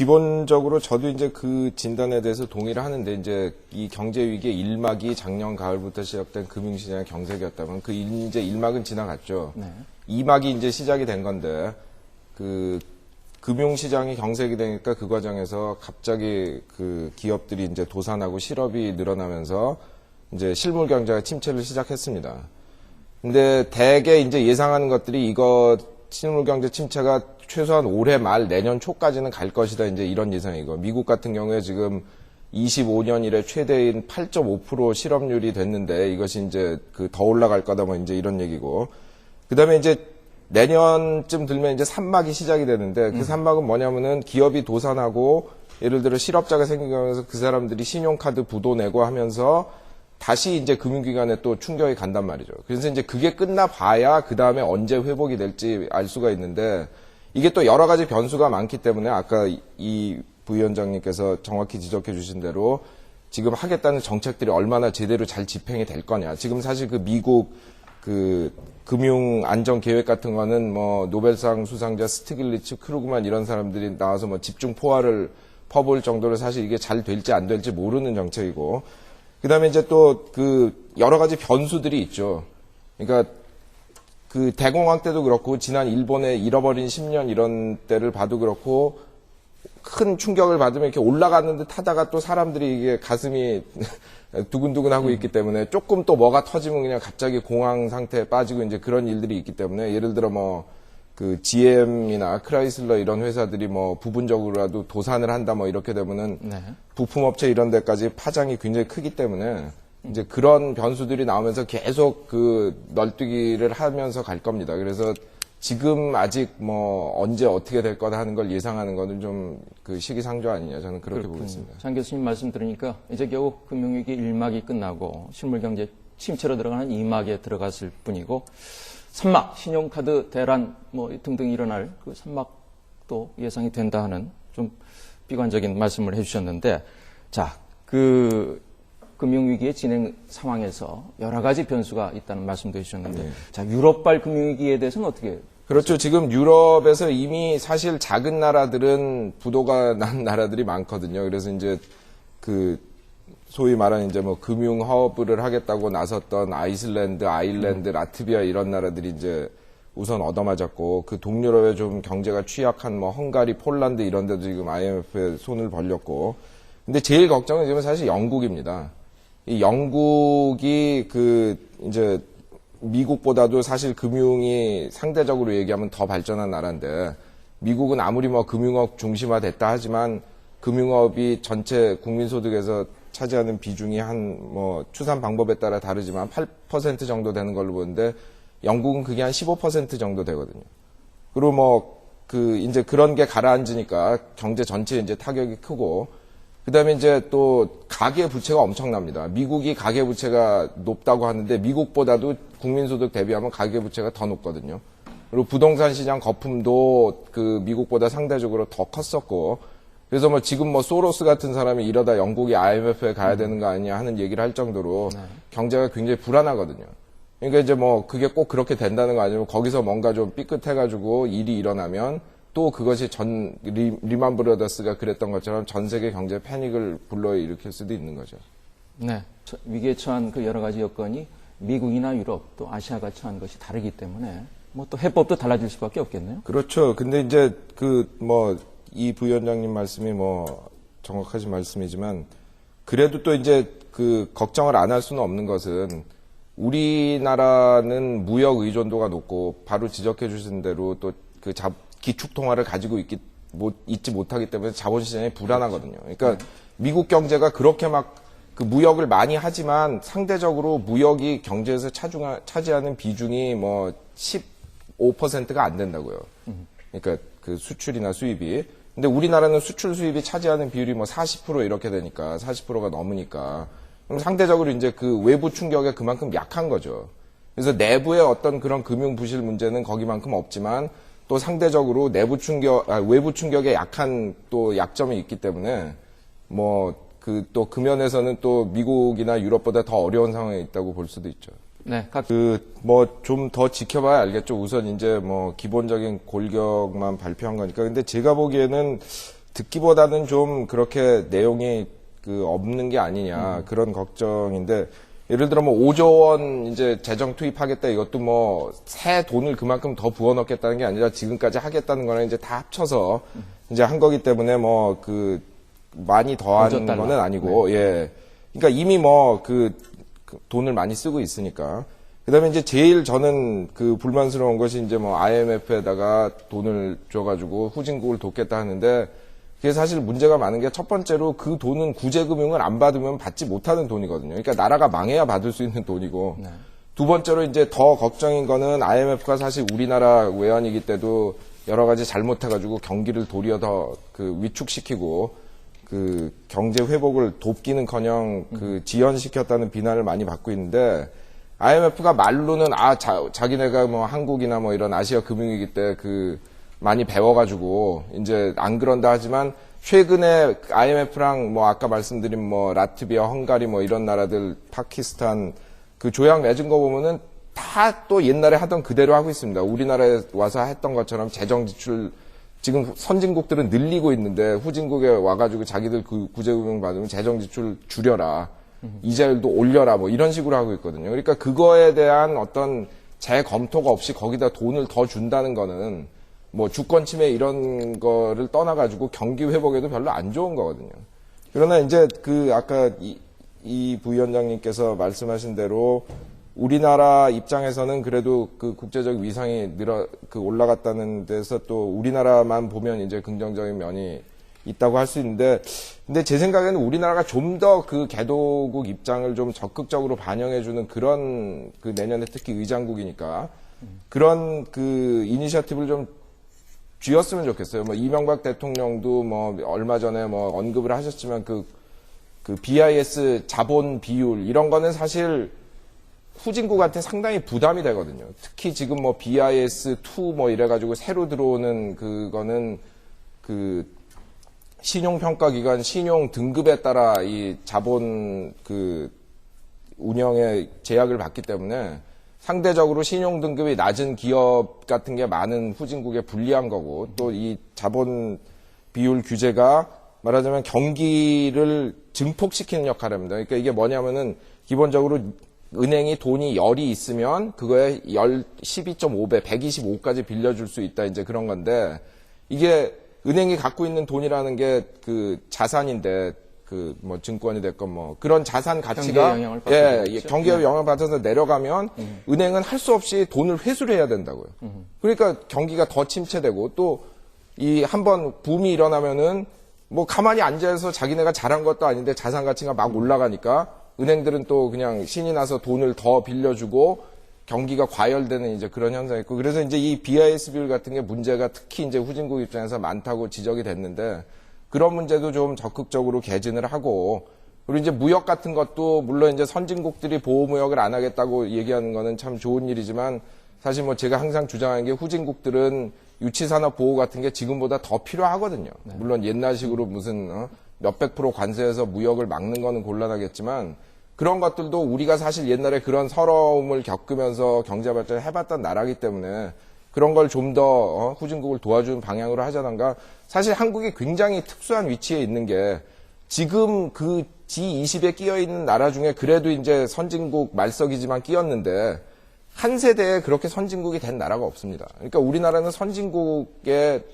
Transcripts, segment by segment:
기본적으로 저도 이제 그 진단에 대해서 동의를 하는데, 이제 이 경제 위기의 1막이 작년 가을부터 시작된 금융시장의 경색이었다면 그 이제 1막은 지나갔죠. 네. 2막이 이제 시작이 된 건데, 그 금융시장이 경색이 되니까 그 과정에서 갑자기 그 기업들이 이제 도산하고 실업이 늘어나면서 이제 실물 경제가 침체를 시작했습니다. 근데 대개 이제 예상하는 것들이 이거 실물 경제 침체가 최소한 올해 말 내년 초까지는 갈 것이다. 이제 이런 예상이고, 미국 같은 경우에 지금 25년 이래 최대인 8.5% 실업률이 됐는데 이것이 이제 그 더 올라갈 거다 뭐 이제 이런 얘기고, 그다음에 이제 내년쯤 들면 이제 3막이 시작이 되는데, 그 3막은 뭐냐면은 기업이 도산하고 예를 들어 실업자가 생기면서 그 사람들이 신용카드 부도 내고 하면서 다시 이제 금융기관에 또 충격이 간단 말이죠. 그래서 이제 그게 끝나봐야 그 다음에 언제 회복이 될지 알 수가 있는데, 이게 또 여러 가지 변수가 많기 때문에 아까 이 부위원장님께서 정확히 지적해 주신 대로 지금 하겠다는 정책들이 얼마나 제대로 잘 집행이 될 거냐. 지금 사실 그 미국 그 금융 안정 계획 같은 거는 뭐 노벨상 수상자 스티글리츠, 크루그만 이런 사람들이 나와서 뭐 집중 포화를 퍼볼 정도로 사실 이게 잘 될지 안 될지 모르는 정책이고, 그다음에 이제 또 그 여러 가지 변수들이 있죠. 그러니까 그 대공황 때도 그렇고 지난 일본의 잃어버린 10년 이런 때를 봐도 그렇고 큰 충격을 받으면 이렇게 올라가는 듯 하다가 또 사람들이 이게 가슴이 두근두근 하고 있기 때문에 조금 또 뭐가 터지면 그냥 갑자기 공황 상태에 빠지고 이제 그런 일들이 있기 때문에, 예를 들어 뭐 그 GM이나 크라이슬러 이런 회사들이 뭐 부분적으로라도 도산을 한다 뭐 이렇게 되면은 네. 부품업체 이런 데까지 파장이 굉장히 크기 때문에 이제 그런 변수들이 나오면서 계속 그 널뛰기를 하면서 갈 겁니다. 그래서 지금 아직 뭐 언제 어떻게 될 거다 하는 걸 예상하는 거는 좀 그 시기상조 아니냐, 저는 그렇게 보고 있습니다. 장 교수님 말씀 들으니까 이제 겨우 금융위기 1막이 끝나고 실물경제 침체로 들어가는 2막에 들어갔을 뿐이고, 3막 신용카드 대란 뭐 등등 일어날 그 3막도 예상이 된다 하는 좀 비관적인 말씀을 해주셨는데, 자, 그 금융위기의 진행 상황에서 여러 가지 변수가 있다는 말씀도 해주셨는데, 네. 자, 유럽발 금융위기에 대해서는 어떻게? 그렇죠. 지금 유럽에서 이미 사실 작은 나라들은 부도가 난 나라들이 많거든요. 그래서 이제 그 소위 말하는 이제 뭐 금융 허브를 하겠다고 나섰던 아이슬란드, 아일랜드, 라트비아 이런 나라들이 이제 우선 얻어맞았고, 그 동유럽에 좀 경제가 취약한 뭐 헝가리, 폴란드 이런 데도 지금 IMF에 손을 벌렸고, 근데 제일 걱정은 지금 사실 영국입니다. 이 영국이 그 이제 미국보다도 사실 금융이 상대적으로 얘기하면 더 발전한 나라인데, 미국은 아무리 뭐 금융업 중심화됐다 하지만 금융업이 전체 국민소득에서 차지하는 비중이 한 뭐 추산 방법에 따라 다르지만 8% 정도 되는 걸로 보는데, 영국은 그게 한 15% 정도 되거든요. 그리고 뭐 그 이제 그런 게 가라앉으니까 경제 전체에 이제 타격이 크고, 그다음에 이제 또 가계 부채가 엄청납니다. 미국이 가계 부채가 높다고 하는데 미국보다도 국민소득 대비하면 가계 부채가 더 높거든요. 그리고 부동산 시장 거품도 그 미국보다 상대적으로 더 컸었고, 그래서 뭐 지금 뭐 소로스 같은 사람이 이러다 영국이 IMF에 가야 되는 거 아니냐 하는 얘기를 할 정도로 경제가 굉장히 불안하거든요. 그러니까 이제 뭐 그게 꼭 그렇게 된다는 거 아니면 거기서 뭔가 좀 삐끗해가지고 일이 일어나면 또 그것이 리만 브라더스가 그랬던 것처럼 전 세계 경제 패닉을 불러일으킬 수도 있는 거죠. 네. 위기에 처한 그 여러 가지 여건이 미국이나 유럽 또 아시아가 처한 것이 다르기 때문에 뭐 또 해법도 달라질 수밖에 없겠네요. 그렇죠. 근데 이제 그 뭐 이 부위원장님 말씀이 뭐 정확하신 말씀이지만, 그래도 또 이제 그 걱정을 안 할 수는 없는 것은, 우리나라는 무역 의존도가 높고 바로 지적해 주신 대로 또 그 기축 통화를 가지고 있지 못하기 때문에 자본시장이 불안하거든요. 그러니까 미국 경제가 그렇게 막 그 무역을 많이 하지만 상대적으로 무역이 경제에서 차지하는 비중이 뭐 15%가 안 된다고요. 그러니까 그 수출이나 수입이. 근데 우리나라는 수출 수입이 차지하는 비율이 뭐 40% 이렇게 되니까 40%가 넘으니까, 그럼 상대적으로 이제 그 외부 충격에 그만큼 약한 거죠. 그래서 내부의 어떤 그런 금융 부실 문제는 거기만큼 없지만 또 상대적으로 외부 충격에 약한 또 약점이 있기 때문에 뭐 또 그 면에서는 또 미국이나 유럽보다 더 어려운 상황에 있다고 볼 수도 있죠. 네. 뭐 좀 더 지켜봐야 알겠죠. 우선 이제 뭐 기본적인 골격만 발표한 거니까. 근데 제가 보기에는 듣기보다는 좀 그렇게 내용이 없는 게 아니냐 그런 걱정인데 예를 들어 뭐 5조 원 이제 재정 투입하겠다 이것도 뭐 새 돈을 그만큼 더 부어 넣겠다는 게 아니라 지금까지 하겠다는 거는 이제 다 합쳐서 이제 한 거기 때문에 뭐 많이 더한 거는 아니고 예. 그러니까 이미 뭐 그 돈을 많이 쓰고 있으니까. 그다음에 이제 제일 저는 불만스러운 것이 이제 뭐 IMF에다가 돈을 줘가지고 후진국을 돕겠다 하는데 그게 사실 문제가 많은 게 첫 번째로 그 돈은 구제금융을 안 받으면 받지 못하는 돈이거든요. 그러니까 나라가 망해야 받을 수 있는 돈이고. 네. 두 번째로 이제 더 걱정인 거는 IMF가 사실 우리나라 외환위기 때도 여러 가지 잘못해가지고 경기를 도리어 더 위축시키고 경제 회복을 돕기는커녕 지연시켰다는 비난을 많이 받고 있는데 IMF가 말로는 자기네가 뭐 한국이나 뭐 이런 아시아 금융위기 때 많이 배워가지고 이제 안 그런다 하지만 최근에 IMF랑 뭐 아까 말씀드린 뭐 라트비아, 헝가리 뭐 이런 나라들, 파키스탄 조약 맺은 거 보면은 다 또 옛날에 하던 그대로 하고 있습니다. 우리나라에 와서 했던 것처럼 재정 지출 지금 선진국들은 늘리고 있는데 후진국에 와가지고 자기들 구제금융 받으면 재정 지출 줄여라. 이자율도 올려라. 뭐 이런 식으로 하고 있거든요. 그러니까 그거에 대한 어떤 재검토가 없이 거기다 돈을 더 준다는 거는 뭐 주권 침해 이런 거를 떠나가지고 경기 회복에도 별로 안 좋은 거거든요. 그러나 이제 아까 이 부위원장님께서 말씀하신 대로 우리나라 입장에서는 그래도 국제적 위상이 올라갔다는 데서 또 우리나라만 보면 이제 긍정적인 면이 있다고 할 수 있는데, 근데 제 생각에는 우리나라가 좀 더 개도국 입장을 좀 적극적으로 반영해주는 그런 내년에 특히 의장국이니까 그런 이니셔티브를 좀 쥐었으면 좋겠어요. 뭐 이명박 대통령도 뭐 얼마 전에 뭐 언급을 하셨지만 BIS 자본 비율 이런 거는 사실 후진국한테 상당히 부담이 되거든요. 특히 지금 뭐 BIS2 뭐 이래가지고 새로 들어오는 그거는 신용평가기관 신용 등급에 따라 이 자본 운영에 제약을 받기 때문에 상대적으로 신용 등급이 낮은 기업 같은 게 많은 후진국에 불리한 거고 또 이 자본 비율 규제가 말하자면 경기를 증폭시키는 역할을 합니다. 그러니까 이게 뭐냐면은 기본적으로 은행이 돈이 10이 있으면 그거에 12.5배, 125까지 빌려줄 수 있다 이제 그런 건데 이게 은행이 갖고 있는 돈이라는 게 자산인데 뭐 증권이 됐건 뭐 그런 자산 가치가 경기에 영향을 받아서 내려가면 은행은 할 수 없이 돈을 회수를 해야 된다고요. 그러니까 경기가 더 침체되고 또 이 한번 붐이 일어나면은 뭐 가만히 앉아서 자기네가 잘한 것도 아닌데 자산 가치가 막 올라가니까 은행들은 또 그냥 신이 나서 돈을 더 빌려주고 경기가 과열되는 이제 그런 현상이 있고 그래서 이제 이 BIS 비율 같은 게 문제가 특히 이제 후진국 입장에서 많다고 지적이 됐는데 그런 문제도 좀 적극적으로 개진을 하고 그리고 이제 무역 같은 것도 물론 이제 선진국들이 보호무역을 안 하겠다고 얘기하는 거는 참 좋은 일이지만 사실 뭐 제가 항상 주장하는 게 후진국들은 유치산업 보호 같은 게 지금보다 더 필요하거든요. 네. 물론 옛날식으로 무슨 몇백 프로 관세해서 무역을 막는 거는 곤란하겠지만 그런 것들도 우리가 사실 옛날에 그런 서러움을 겪으면서 경제 발전을 해봤던 나라기 때문에 그런 걸 좀 더 후진국을 도와주는 방향으로 하자던가 사실 한국이 굉장히 특수한 위치에 있는 게 지금 G20에 끼어 있는 나라 중에 그래도 이제 선진국 말석이지만 끼었는데 한 세대에 그렇게 선진국이 된 나라가 없습니다. 그러니까 우리나라는 선진국에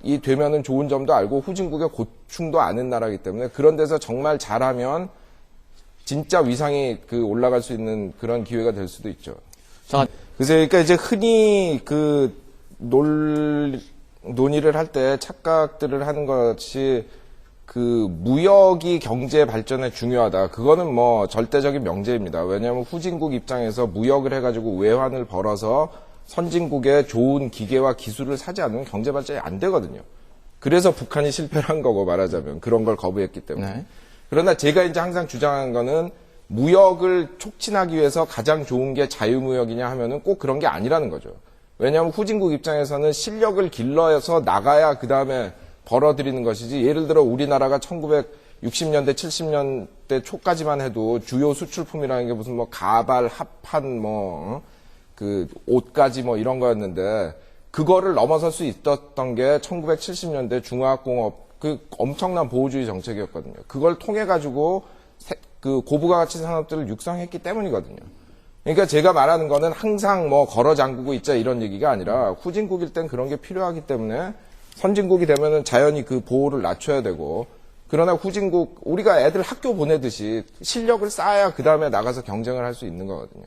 이 되면은 좋은 점도 알고 후진국의 고충도 아는 나라이기 때문에 그런 데서 정말 잘하면 진짜 위상이 올라갈 수 있는 그런 기회가 될 수도 있죠. 자, 그러니까 이제 흔히 논의를 할 때 착각들을 하는 것이 무역이 경제 발전에 중요하다. 그거는 뭐 절대적인 명제입니다. 왜냐하면 후진국 입장에서 무역을 해가지고 외환을 벌어서 선진국의 좋은 기계와 기술을 사지 않으면 경제 발전이 안 되거든요. 그래서 북한이 실패를 한 거고 말하자면 그런 걸 거부했기 때문에. 네. 그러나 제가 이제 항상 주장하는 거는 무역을 촉진하기 위해서 가장 좋은 게 자유무역이냐 하면은 꼭 그런 게 아니라는 거죠. 왜냐하면 후진국 입장에서는 실력을 길러서 나가야 그 다음에 벌어들이는 것이지 예를 들어 우리나라가 1960년대, 70년대 초까지만 해도 주요 수출품이라는 게 무슨 뭐 가발, 합판, 옷까지 뭐 이런 거였는데 그거를 넘어설 수 있었던 게 1970년대 중화학공업 그 엄청난 보호주의 정책이었거든요. 그걸 통해 가지고 그 고부가 가치 산업들을 육성했기 때문이거든요. 그러니까 제가 말하는 거는 항상 뭐 걸어 잠그고 있자 이런 얘기가 아니라 후진국일 땐 그런 게 필요하기 때문에 선진국이 되면은 자연히 그 보호를 낮춰야 되고 그러나 후진국 우리가 애들 학교 보내듯이 실력을 쌓아야 그 다음에 나가서 경쟁을 할 수 있는 거거든요.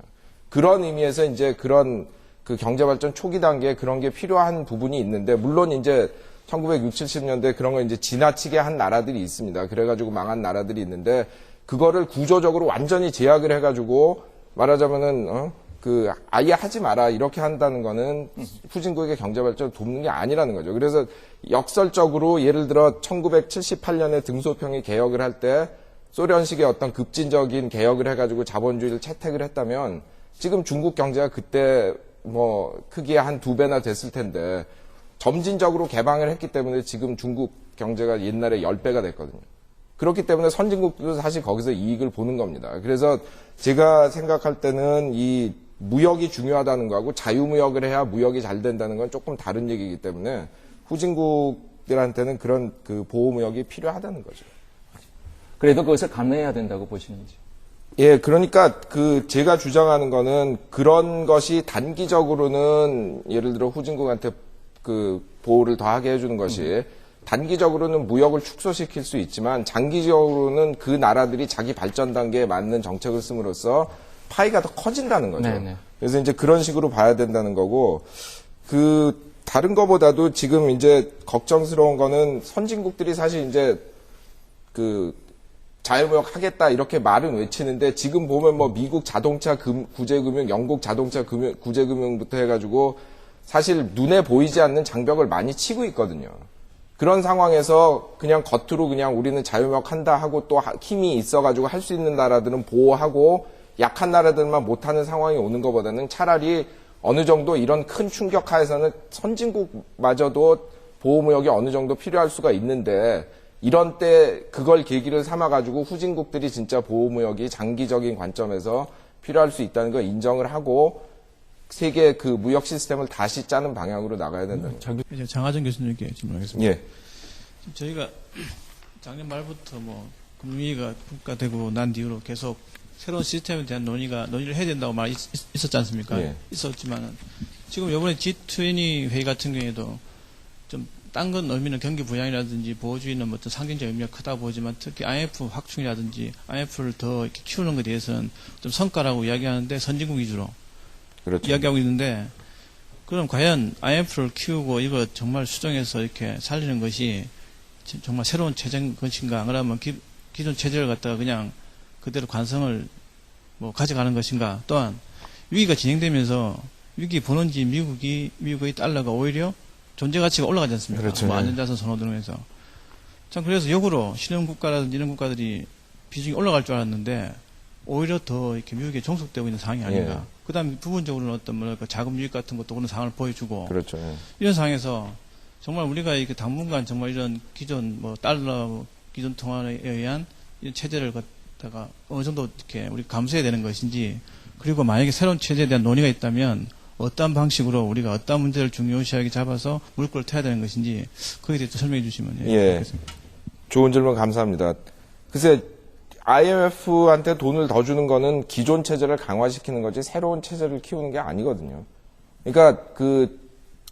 그런 의미에서 이제 그런 그 경제발전 초기 단계에 그런 게 필요한 부분이 있는데 물론 이제 1960, 70년대 그런 거 이제 지나치게 한 나라들이 있습니다. 그래가지고 망한 나라들이 있는데 그거를 구조적으로 완전히 제약을 해가지고 말하자면은 그 아예 하지 마라 이렇게 한다는 거는 후진국의 경제 발전을 돕는 게 아니라는 거죠. 그래서 역설적으로 예를 들어 1978년에 등소평이 개혁을 할 때 소련식의 어떤 급진적인 개혁을 해가지고 자본주의를 채택을 했다면 지금 중국 경제가 그때 뭐 크기에 한 2배나 됐을 텐데 점진적으로 개방을 했기 때문에 지금 중국 경제가 옛날에 10배가 됐거든요. 그렇기 때문에 선진국도 사실 거기서 이익을 보는 겁니다. 그래서 제가 생각할 때는 이 무역이 중요하다는 거하고 자유무역을 해야 무역이 잘 된다는 건 조금 다른 얘기이기 때문에 후진국들한테는 그런 그 보호무역이 필요하다는 거죠. 그래도 그것을 감내해야 된다고 보시는지. 예, 그러니까 그 제가 주장하는 거는 그런 것이 단기적으로는 예를 들어 후진국한테 그 보호를 더하게 해주는 것이 단기적으로는 무역을 축소시킬 수 있지만 장기적으로는 그 나라들이 자기 발전 단계에 맞는 정책을 씀으로써 파이가 더 커진다는 거죠. 네네. 그래서 이제 그런 식으로 봐야 된다는 거고 그 다른 거보다도 지금 이제 걱정스러운 거는 선진국들이 사실 이제 그 자유무역 하겠다 이렇게 말은 외치는데 지금 보면 뭐 미국 자동차 구제금융, 영국 자동차 구제금융부터 해가지고 사실 눈에 보이지 않는 장벽을 많이 치고 있거든요. 그런 상황에서 그냥 겉으로 그냥 우리는 자유무역 한다 하고 또 힘이 있어가지고 할 수 있는 나라들은 보호하고 약한 나라들만 못하는 상황이 오는 것보다는 차라리 어느 정도 이런 큰 충격 하에서는 선진국마저도 보호무역이 어느 정도 필요할 수가 있는데 이런 때 그걸 계기를 삼아가지고 후진국들이 진짜 보호무역이 장기적인 관점에서 필요할 수 있다는 걸 인정을 하고 세계 그 무역 시스템을 다시 짜는 방향으로 나가야 된다는 거죠. 이제 장하정 교수님께 질문하겠습니다. 예. 저희가 작년 말부터 뭐 금융위기가 국가되고 난 뒤로 계속 새로운 시스템에 대한 논의를 해야 된다고 말이 있었지 않습니까? 예. 있었지만은 지금 이번에 G20 회의 같은 경우에도 좀 딴 건 의미는 경기 부양이라든지 보호주의는 어떤 상징적 의미가 크다 보지만 특히 IMF 확충이라든지 IMF를 더 이렇게 키우는 것에 대해서는 좀 성과라고 이야기하는데 선진국 위주로 그렇죠. 이야기하고 있는데 그럼 과연 IMF를 키우고 이거 정말 수정해서 이렇게 살리는 것이 정말 새로운 체제인 것인가? 그러면 기존 체제를 갖다가 그냥 그대로 관성을 뭐 가져가는 것인가? 또한 위기가 진행되면서 위기 보는지 미국의 달러가 오히려 존재 가치가 올라가지 않습니까? 그렇죠. 뭐 안전자산 선호 등에서. 참 그래서 역으로 신흥국가라든지 이런 국가들이 비중이 올라갈 줄 알았는데 오히려 더 이렇게 미국에 종속되고 있는 상황이 아닌가. 예. 그 다음에 부분적으로는 어떤 뭐랄까 자금 유입 같은 것도 그런 상황을 보여주고. 그렇죠. 예. 이런 상황에서 정말 우리가 이렇게 당분간 정말 이런 기존 뭐 달러 기존 통화에 의한 이런 체제를 갖다가 어느 정도 이렇게 우리 감수해야 되는 것인지 그리고 만약에 새로운 체제에 대한 논의가 있다면 어떤 방식으로 우리가 어떤 문제를 중요시하게 잡아서 물꼬를 타야 되는 것인지 거기에 대해서 설명해 주시면 좋겠습니다. 좋은 질문 감사합니다. 글쎄 IMF한테 돈을 더 주는 거는 기존 체제를 강화시키는 거지 새로운 체제를 키우는 게 아니거든요. 그러니까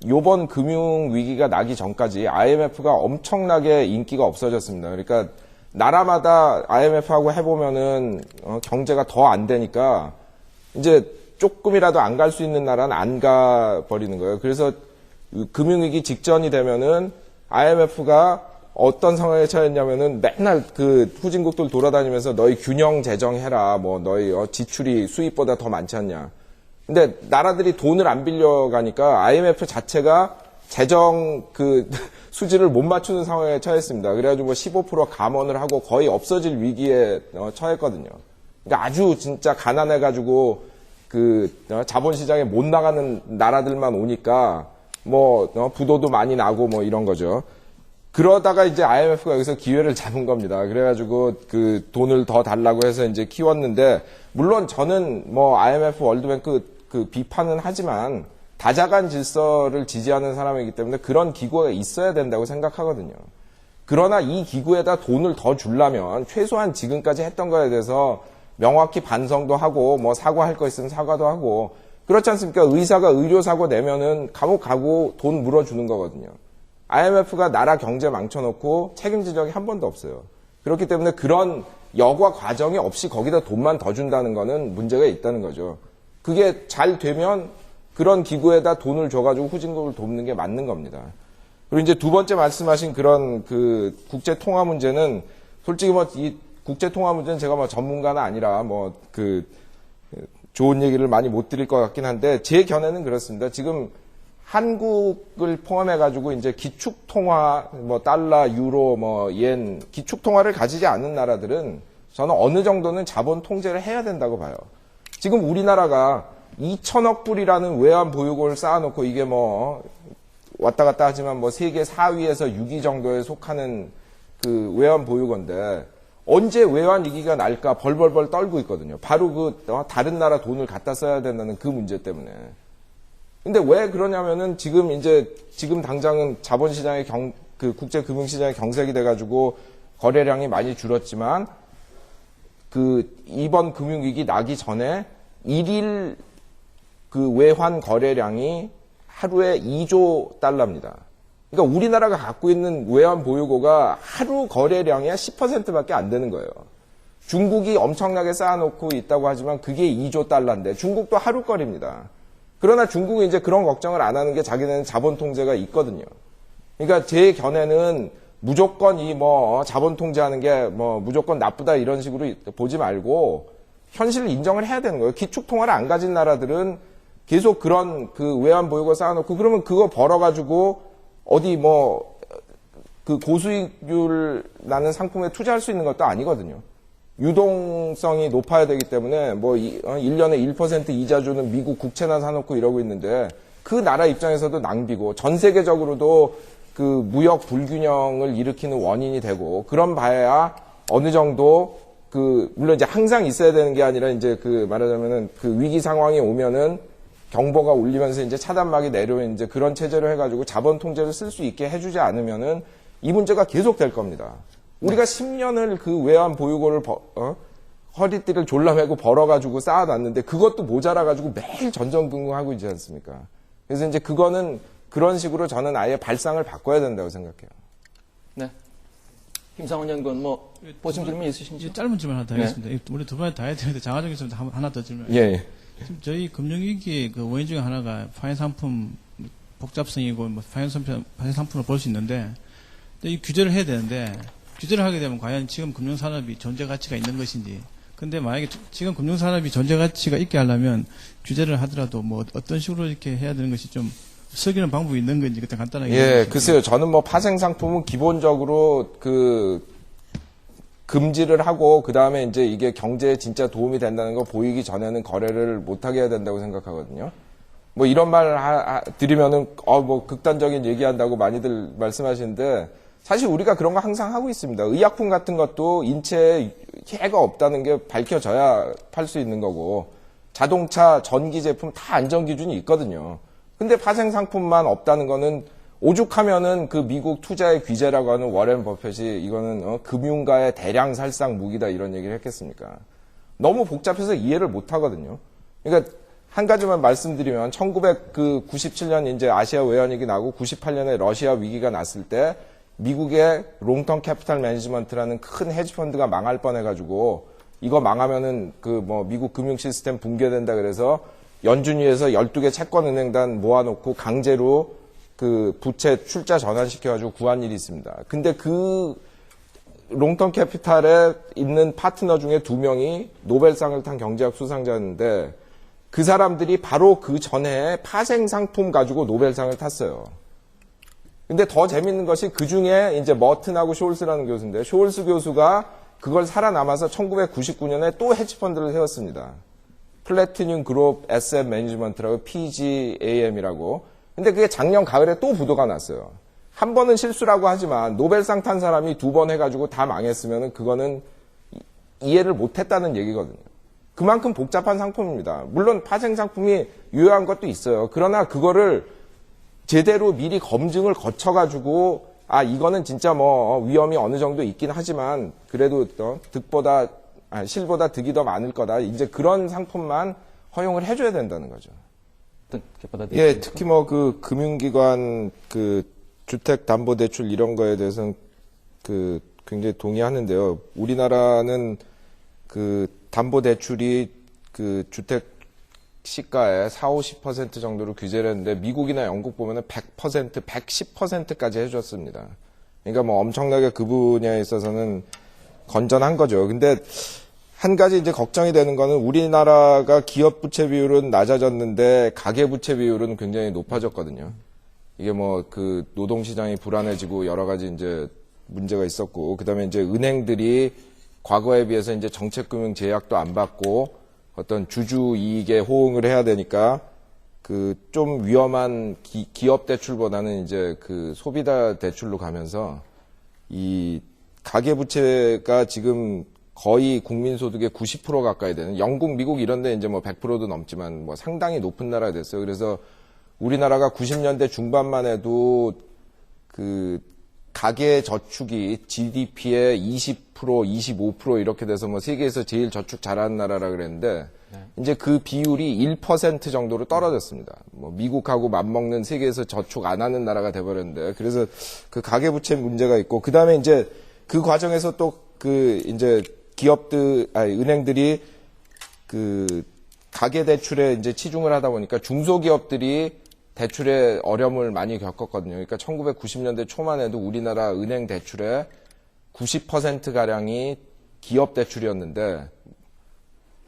요번 금융 위기가 나기 전까지 IMF가 엄청나게 인기가 없어졌습니다. 그러니까 나라마다 IMF하고 해보면은 경제가 더 안 되니까 이제 조금이라도 안 갈 수 있는 나라는 안 가버리는 거예요. 그래서 금융위기 직전이 되면은 IMF가 어떤 상황에 처했냐면은 맨날 그 후진국들 돌아다니면서 너희 균형 재정해라. 뭐 너희 지출이 수입보다 더 많지 않냐. 근데 나라들이 돈을 안 빌려가니까 IMF 자체가 재정 그 수지를 못 맞추는 상황에 처했습니다. 그래가지고 뭐 15% 감원을 하고 거의 없어질 위기에 처했거든요. 그러니까 아주 진짜 가난해가지고 자본시장에 못 나가는 나라들만 오니까 뭐 부도도 많이 나고 뭐 이런 거죠. 그러다가 이제 IMF가 여기서 기회를 잡은 겁니다. 그래가지고 그 돈을 더 달라고 해서 이제 키웠는데 물론 저는 뭐 IMF 월드뱅크 그 비판은 하지만 다자간 질서를 지지하는 사람이기 때문에 그런 기구가 있어야 된다고 생각하거든요. 그러나 이 기구에다 돈을 더 주려면 최소한 지금까지 했던 거에 대해서 명확히 반성도 하고 뭐 사과할 거 있으면 사과도 하고 그렇지 않습니까? 의사가 의료사고 내면은 감옥 가고 돈 물어주는 거거든요. IMF가 나라 경제 망쳐놓고 책임진 적이 한 번도 없어요. 그렇기 때문에 그런 여과 과정이 없이 거기다 돈만 더 준다는 거는 문제가 있다는 거죠. 그게 잘 되면 그런 기구에다 돈을 줘가지고 후진국을 돕는 게 맞는 겁니다. 그리고 이제 두 번째 말씀하신 그런 그 국제 통화 문제는 솔직히 뭐 이 국제 통화 문제는 제가 뭐 전문가는 아니라 뭐 그 좋은 얘기를 많이 못 드릴 것 같긴 한데 제 견해는 그렇습니다. 지금 한국을 포함해가지고 이제 기축 통화 뭐 달러, 유로, 뭐 옌 기축 통화를 가지지 않는 나라들은 저는 어느 정도는 자본 통제를 해야 된다고 봐요. 지금 우리나라가 2천억 불이라는 외환 보유고를 쌓아놓고 이게 뭐 왔다 갔다 하지만 뭐 세계 4위에서 6위 정도에 속하는 그 외환 보유고인데 언제 외환 위기가 날까 벌벌벌 떨고 있거든요. 바로 그 다른 나라 돈을 갖다 써야 된다는 그 문제 때문에. 근데 왜 그러냐면은 지금 당장은 자본시장의 그 국제금융시장의 경색이 돼가지고 거래량이 많이 줄었지만 그 이번 금융위기 나기 전에 1일 그 외환 거래량이 하루에 2조 달러입니다. 그러니까 우리나라가 갖고 있는 외환 보유고가 하루 거래량의 10%밖에 안 되는 거예요. 중국이 엄청나게 쌓아놓고 있다고 하지만 그게 2조 달러인데 중국도 하루거리입니다. 그러나 중국은 이제 그런 걱정을 안 하는 게 자기네는 자본 통제가 있거든요. 그러니까 제 견해는 무조건 이 뭐 자본 통제하는 게 뭐 무조건 나쁘다 이런 식으로 보지 말고 현실을 인정을 해야 되는 거예요. 기축 통화를 안 가진 나라들은 계속 그런 그 외환 보유고 쌓아놓고 그러면 그거 벌어가지고 어디 뭐 그 고수익률 나는 상품에 투자할 수 있는 것도 아니거든요. 유동성이 높아야 되기 때문에 뭐 1년에 1% 이자 주는 미국 국채나 사놓고 이러고 있는데 그 나라 입장에서도 낭비고 전 세계적으로도 그 무역 불균형을 일으키는 원인이 되고 그런 바에야 어느 정도 그 물론 이제 항상 있어야 되는 게 아니라 이제 그 말하자면은 그 위기 상황이 오면은 경보가 울리면서 이제 차단막이 내려오는 이제 그런 체제로 해가지고 자본 통제를 쓸 수 있게 해주지 않으면은 이 문제가 계속 될 겁니다. 우리가 10년을 그 외환 보유고를 허리띠를 졸라매고 벌어가지고 쌓아놨는데 그것도 모자라가지고 매일 전전긍긍하고 있지 않습니까? 그래서 이제 그거는 그런 식으로 저는 아예 발상을 바꿔야 된다고 생각해요. 네. 김상원 연구원 뭐 보충 질문 있으신지? 짧은 질문 하나 더 하겠습니다. 네. 우리 두 번에 다 해야 되는데 장하정 교수님 하나 더 질문. 예. 지금 저희 금융위기 그 원인 중에 하나가 파생 상품 복잡성이고 뭐 파생 상품을 볼 수 있는데 이 규제를 해야 되는데 규제를 하게 되면 과연 지금 금융산업이 존재 가치가 있는 것인지. 근데 만약에 지금 금융산업이 존재 가치가 있게 하려면 규제를 하더라도 뭐 어떤 식으로 이렇게 해야 되는 것이 좀 설계는 방법이 있는 건지 그때 간단하게. 예, 글쎄요. 저는 뭐 파생 상품은 기본적으로 그 금지를 하고 그 다음에 이제 이게 경제에 진짜 도움이 된다는 거 보이기 전에는 거래를 못하게 해야 된다고 생각하거든요. 뭐 이런 말 드리면은 뭐 극단적인 얘기한다고 많이들 말씀하시는데 사실 우리가 그런 거 항상 하고 있습니다. 의약품 같은 것도 인체에 해가 없다는 게 밝혀져야 팔 수 있는 거고 자동차, 전기 제품 다 안전 기준이 있거든요. 근데 파생 상품만 없다는 거는 오죽하면은 그 미국 투자의 규제라고 하는 워렌 버핏이 이거는 금융가의 대량 살상 무기다 이런 얘기를 했겠습니까? 너무 복잡해서 이해를 못 하거든요. 그러니까 한 가지만 말씀드리면 1997년 이제 아시아 외환위기 나고 98년에 러시아 위기가 났을 때 미국의 롱텀 캐피탈 매니지먼트라는 큰 헤지펀드가 망할 뻔해가지고 이거 망하면은 그 뭐 미국 금융 시스템 붕괴된다 그래서 연준위에서 12개 채권은행단 모아놓고 강제로 그 부채 출자 전환시켜가지고 구한 일이 있습니다. 근데 그 롱텀 캐피탈에 있는 파트너 중에 2명이 노벨상을 탄 경제학 수상자였는데 그 사람들이 바로 그 전에 파생 상품 가지고 노벨상을 탔어요. 근데 더 재밌는 것이 그 중에 이제 머튼하고 숄스라는 교수인데 숄스 교수가 그걸 살아남아서 1999년에 또 헤지펀드를 세웠습니다. 플래티늄 그룹 에셋 매니지먼트라고 PGAM이라고. 근데 그게 작년 가을에 또 부도가 났어요. 한 번은 실수라고 하지만 노벨상 탄 사람이 2번 해가지고 다 망했으면 그거는 이해를 못했다는 얘기거든요. 그만큼 복잡한 상품입니다. 물론 파생 상품이 유효한 것도 있어요. 그러나 그거를 제대로 미리 검증을 거쳐가지고 이거는 진짜 뭐 위험이 어느 정도 있긴 하지만 그래도 실보다 득이 더 많을 거다. 이제 그런 상품만 허용을 해줘야 된다는 거죠. 어떻게 받아들이십니까? 예, 특히 뭐 그 금융기관 그 주택담보대출 이런 거에 대해서는 그 굉장히 동의하는데요. 우리나라는 그 담보대출이 그 주택 시가의 40~50% 정도로 규제를 했는데 미국이나 영국 보면은 100%, 110%까지 해줬습니다. 그러니까 뭐 엄청나게 그 분야에 있어서는 건전한 거죠. 근데 한 가지 이제 걱정이 되는 거는 우리나라가 기업 부채 비율은 낮아졌는데 가계 부채 비율은 굉장히 높아졌거든요. 이게 뭐 그 노동시장이 불안해지고 여러 가지 이제 문제가 있었고, 그 다음에 이제 은행들이 과거에 비해서 이제 정책금융 제약도 안 받고 어떤 주주 이익에 호응을 해야 되니까 그 좀 위험한 기업 대출보다는 이제 그 소비자 대출로 가면서 이 가계부채가 지금 거의 국민소득의 90% 가까이 되는 영국, 미국 이런 데 이제 뭐 100%도 넘지만 뭐 상당히 높은 나라가 됐어요. 그래서 우리나라가 90년대 중반만 해도 그 가계 저축이 GDP의 20%, 25% 이렇게 돼서 뭐 세계에서 제일 저축 잘하는 나라라 그랬는데 이제 그 비율이 1% 정도로 떨어졌습니다. 뭐 미국하고 맞먹는 세계에서 저축 안 하는 나라가 돼버렸는데 그래서 그 가계 부채 문제가 있고 그 다음에 이제 그 과정에서 또 그 이제 은행들이 그 가계 대출에 이제 치중을 하다 보니까 중소기업들이 대출에 어려움을 많이 겪었거든요. 그러니까 1990년대 초만 해도 우리나라 은행 대출의 90%가량이 기업 대출이었는데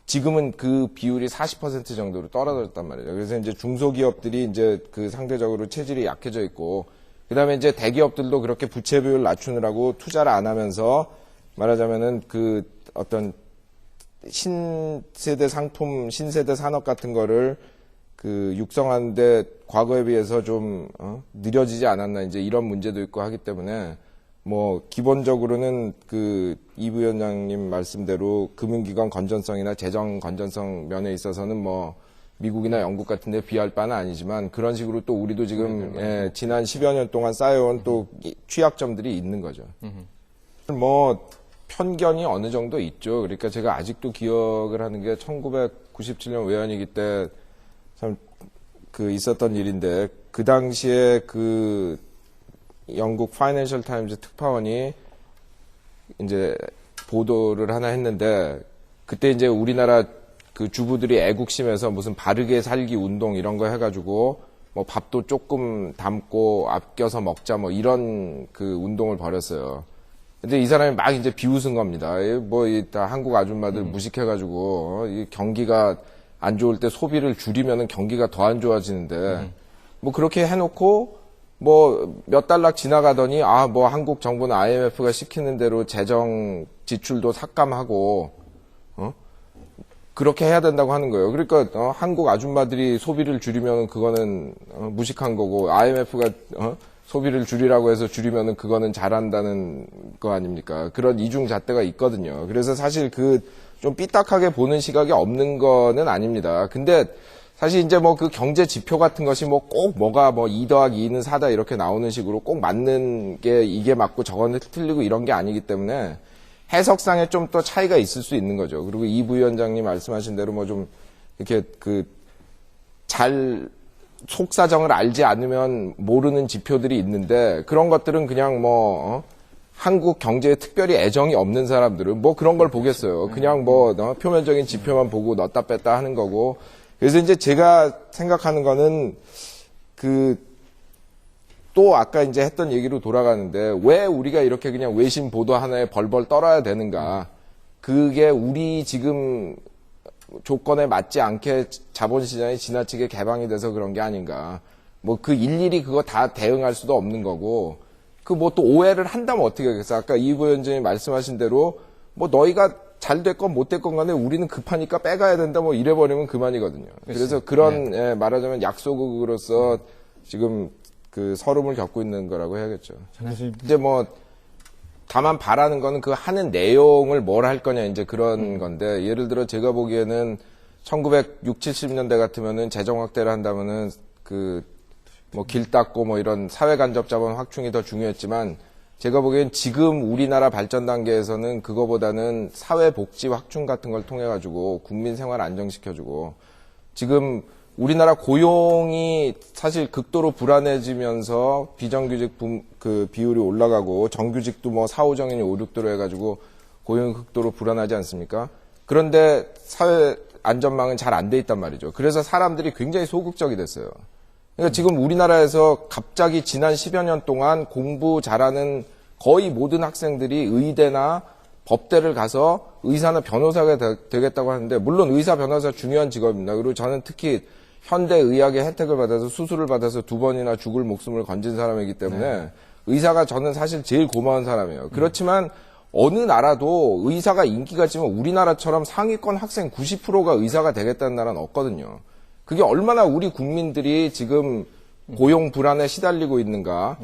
지금은 그 비율이 40% 정도로 떨어졌단 말이에요. 그래서 이제 중소기업들이 이제 그 상대적으로 체질이 약해져 있고, 그 다음에 이제 대기업들도 그렇게 부채 비율 낮추느라고 투자를 안 하면서 말하자면은 그 어떤 신세대 상품, 신세대 산업 같은 거를 그 육성하는데 과거에 비해서 좀 느려지지 않았나 이제 이런 문제도 있고 하기 때문에 뭐 기본적으로는 그 이 부위원장님 말씀대로 금융기관 건전성이나 재정 건전성 면에 있어서는 뭐 미국이나 영국 같은 데 비할 바는 아니지만 그런 식으로 또 우리도 지금 지난 10여 년 동안 쌓여온 또 취약점들이 있는 거죠. 뭐 편견이 어느 정도 있죠. 그러니까 제가 아직도 기억을 하는 게 1997년 외환위기 때 참 그 있었던 일인데 그 당시에 그 영국 파이낸셜 타임즈 특파원이 이제 보도를 하나 했는데 그때 이제 우리나라 그 주부들이 애국심에서 무슨 바르게 살기 운동 이런 거 해가지고 뭐 밥도 조금 담고 아껴서 먹자 뭐 이런 그 운동을 벌였어요. 근데 이 사람이 막 이제 비웃은 겁니다. 뭐 다 한국 아줌마들 무식해가지고 이 경기가 안 좋을 때 소비를 줄이면은 경기가 더 안 좋아지는데 뭐 그렇게 해놓고 뭐 몇 달락 지나가더니 뭐 한국 정부는 IMF가 시키는 대로 재정 지출도 삭감하고 그렇게 해야 된다고 하는 거예요. 그러니까 한국 아줌마들이 소비를 줄이면 그거는 무식한 거고 IMF가 소비를 줄이라고 해서 줄이면은 그거는 잘한다는 거 아닙니까? 그런 이중잣대가 있거든요. 그래서 사실 그 좀 삐딱하게 보는 시각이 없는 거는 아닙니다. 근데 사실 이제 뭐 그 경제 지표 같은 것이 뭐 꼭 뭐가 뭐 2 더하기 2는 4다 이렇게 나오는 식으로 꼭 맞는 게 이게 맞고 저거는 틀리고 이런 게 아니기 때문에 해석상에 좀 또 차이가 있을 수 있는 거죠. 그리고 이 부위원장님 말씀하신 대로 뭐 좀 이렇게 잘 속사정을 알지 않으면 모르는 지표들이 있는데 그런 것들은 그냥 뭐 한국 경제에 특별히 애정이 없는 사람들은 뭐 그런 걸 보겠어요. 그냥 뭐 표면적인 지표만 보고 넣었다 뺐다 하는 거고. 그래서 이제 제가 생각하는 거는 또 아까 이제 했던 얘기로 돌아가는데 왜 우리가 이렇게 그냥 외신 보도 하나에 벌벌 떨어야 되는가. 그게 우리 지금 조건에 맞지 않게 자본시장이 지나치게 개방이 돼서 그런 게 아닌가. 뭐 그 일일이 그거 다 대응할 수도 없는 거고. 그 뭐 또 오해를 한다면 어떻게 하겠어. 아까 이 부위원장이 말씀하신 대로 뭐 너희가 잘 됐건 못 됐건 간에 우리는 급하니까 빼가야 된다 뭐 이래버리면 그만이거든요. 그래서 그런 말하자면 약소국으로서 지금 그 서름을 겪고 있는 거라고 해야겠죠. 이제 뭐 다만 바라는 거는 그 하는 내용을 뭘 할 거냐 이제 그런 건데 예를 들어 제가 보기에는 1960, 70년대 같으면은 재정 확대를 한다면은 그 뭐 길 닦고 뭐 이런 사회 간접 자본 확충이 더 중요했지만 제가 보기엔 지금 우리나라 발전 단계에서는 그거보다는 사회 복지 확충 같은 걸 통해 가지고 국민 생활 안정시켜주고 지금 우리나라 고용이 사실 극도로 불안해지면서 비정규직 그 비율이 올라가고 정규직도 뭐 4, 5정인이 5, 6도로 해가지고 고용이 극도로 불안하지 않습니까? 그런데 사회 안전망은 잘 안 돼 있단 말이죠. 그래서 사람들이 굉장히 소극적이 됐어요. 그러니까 지금 우리나라에서 갑자기 지난 10여 년 동안 공부 잘하는 거의 모든 학생들이 의대나 법대를 가서 의사나 변호사가 되겠다고 하는데 물론 의사, 변호사 중요한 직업입니다. 그리고 저는 특히 현대의학의 혜택을 받아서 수술을 받아서 2번이나 죽을 목숨을 건진 사람이기 때문에 의사가 저는 사실 제일 고마운 사람이에요. 그렇지만 어느 나라도 의사가 인기가 있지만 우리나라처럼 상위권 학생 90%가 의사가 되겠다는 나라는 없거든요. 그게 얼마나 우리 국민들이 지금 고용 불안에 시달리고 있는가.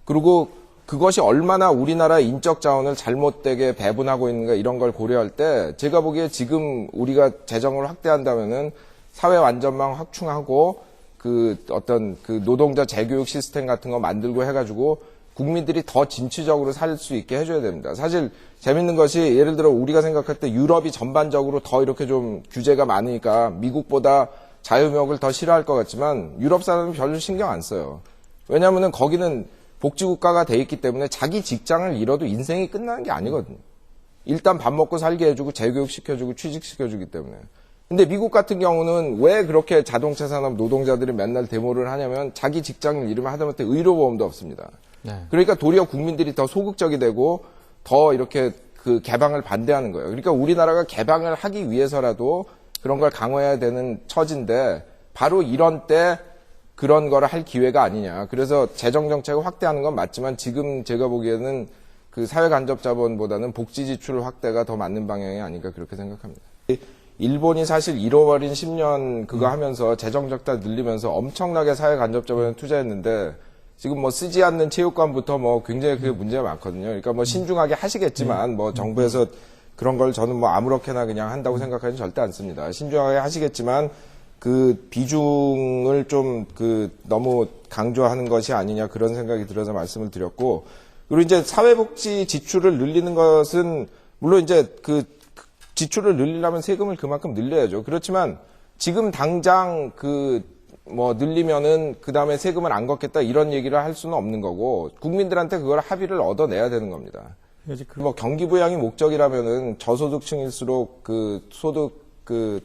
그리고 그것이 얼마나 우리나라의 인적 자원을 잘못되게 배분하고 있는가 이런 걸 고려할 때 제가 보기에 지금 우리가 재정을 확대한다면은 사회 안전망 확충하고 그 어떤 그 노동자 재교육 시스템 같은 거 만들고 해가지고 국민들이 더 진취적으로 살 수 있게 해줘야 됩니다. 사실 재밌는 것이 예를 들어 우리가 생각할 때 유럽이 전반적으로 더 이렇게 좀 규제가 많으니까 미국보다 자유무역을 더 싫어할 것 같지만 유럽 사람은 별로 신경 안 써요. 왜냐하면은 거기는 복지국가가 돼 있기 때문에 자기 직장을 잃어도 인생이 끝나는 게 아니거든요. 일단 밥 먹고 살게 해주고 재교육 시켜주고 취직시켜주기 때문에. 근데 미국 같은 경우는 왜 그렇게 자동차 산업 노동자들이 맨날 데모를 하냐면 자기 직장을 잃으면 하다못해 의료보험도 없습니다. 그러니까 도리어 국민들이 더 소극적이 되고 더 이렇게 그 개방을 반대하는 거예요. 그러니까 우리나라가 개방을 하기 위해서라도 그런 걸 강화해야 되는 처지인데 바로 이런 때 그런 거를 할 기회가 아니냐. 그래서 재정 정책을 확대하는 건 맞지만 지금 제가 보기에는 그 사회 간접 자본보다는 복지 지출 확대가 더 맞는 방향이 아닌가 그렇게 생각합니다. 일본이 사실 잃어버린 10년 그거 하면서 재정 적자 늘리면서 엄청나게 사회 간접 자본에 투자했는데 지금 뭐 쓰지 않는 체육관부터 뭐 굉장히 그게 문제가 많거든요. 그러니까 뭐 신중하게 하시겠지만 뭐 정부에서 그런 걸 저는 뭐 아무렇게나 그냥 한다고 생각하지는 절대 않습니다. 신중하게 하시겠지만 그 비중을 좀 그 너무 강조하는 것이 아니냐 그런 생각이 들어서 말씀을 드렸고 그리고 이제 사회복지 지출을 늘리는 것은 물론 이제 그 지출을 늘리려면 세금을 그만큼 늘려야죠. 그렇지만 지금 당장 그 뭐 늘리면은 그 다음에 세금을 안 걷겠다 이런 얘기를 할 수는 없는 거고 국민들한테 그걸 합의를 얻어내야 되는 겁니다. 뭐 경기 부양이 목적이라면은 저소득층일수록 그 소득 그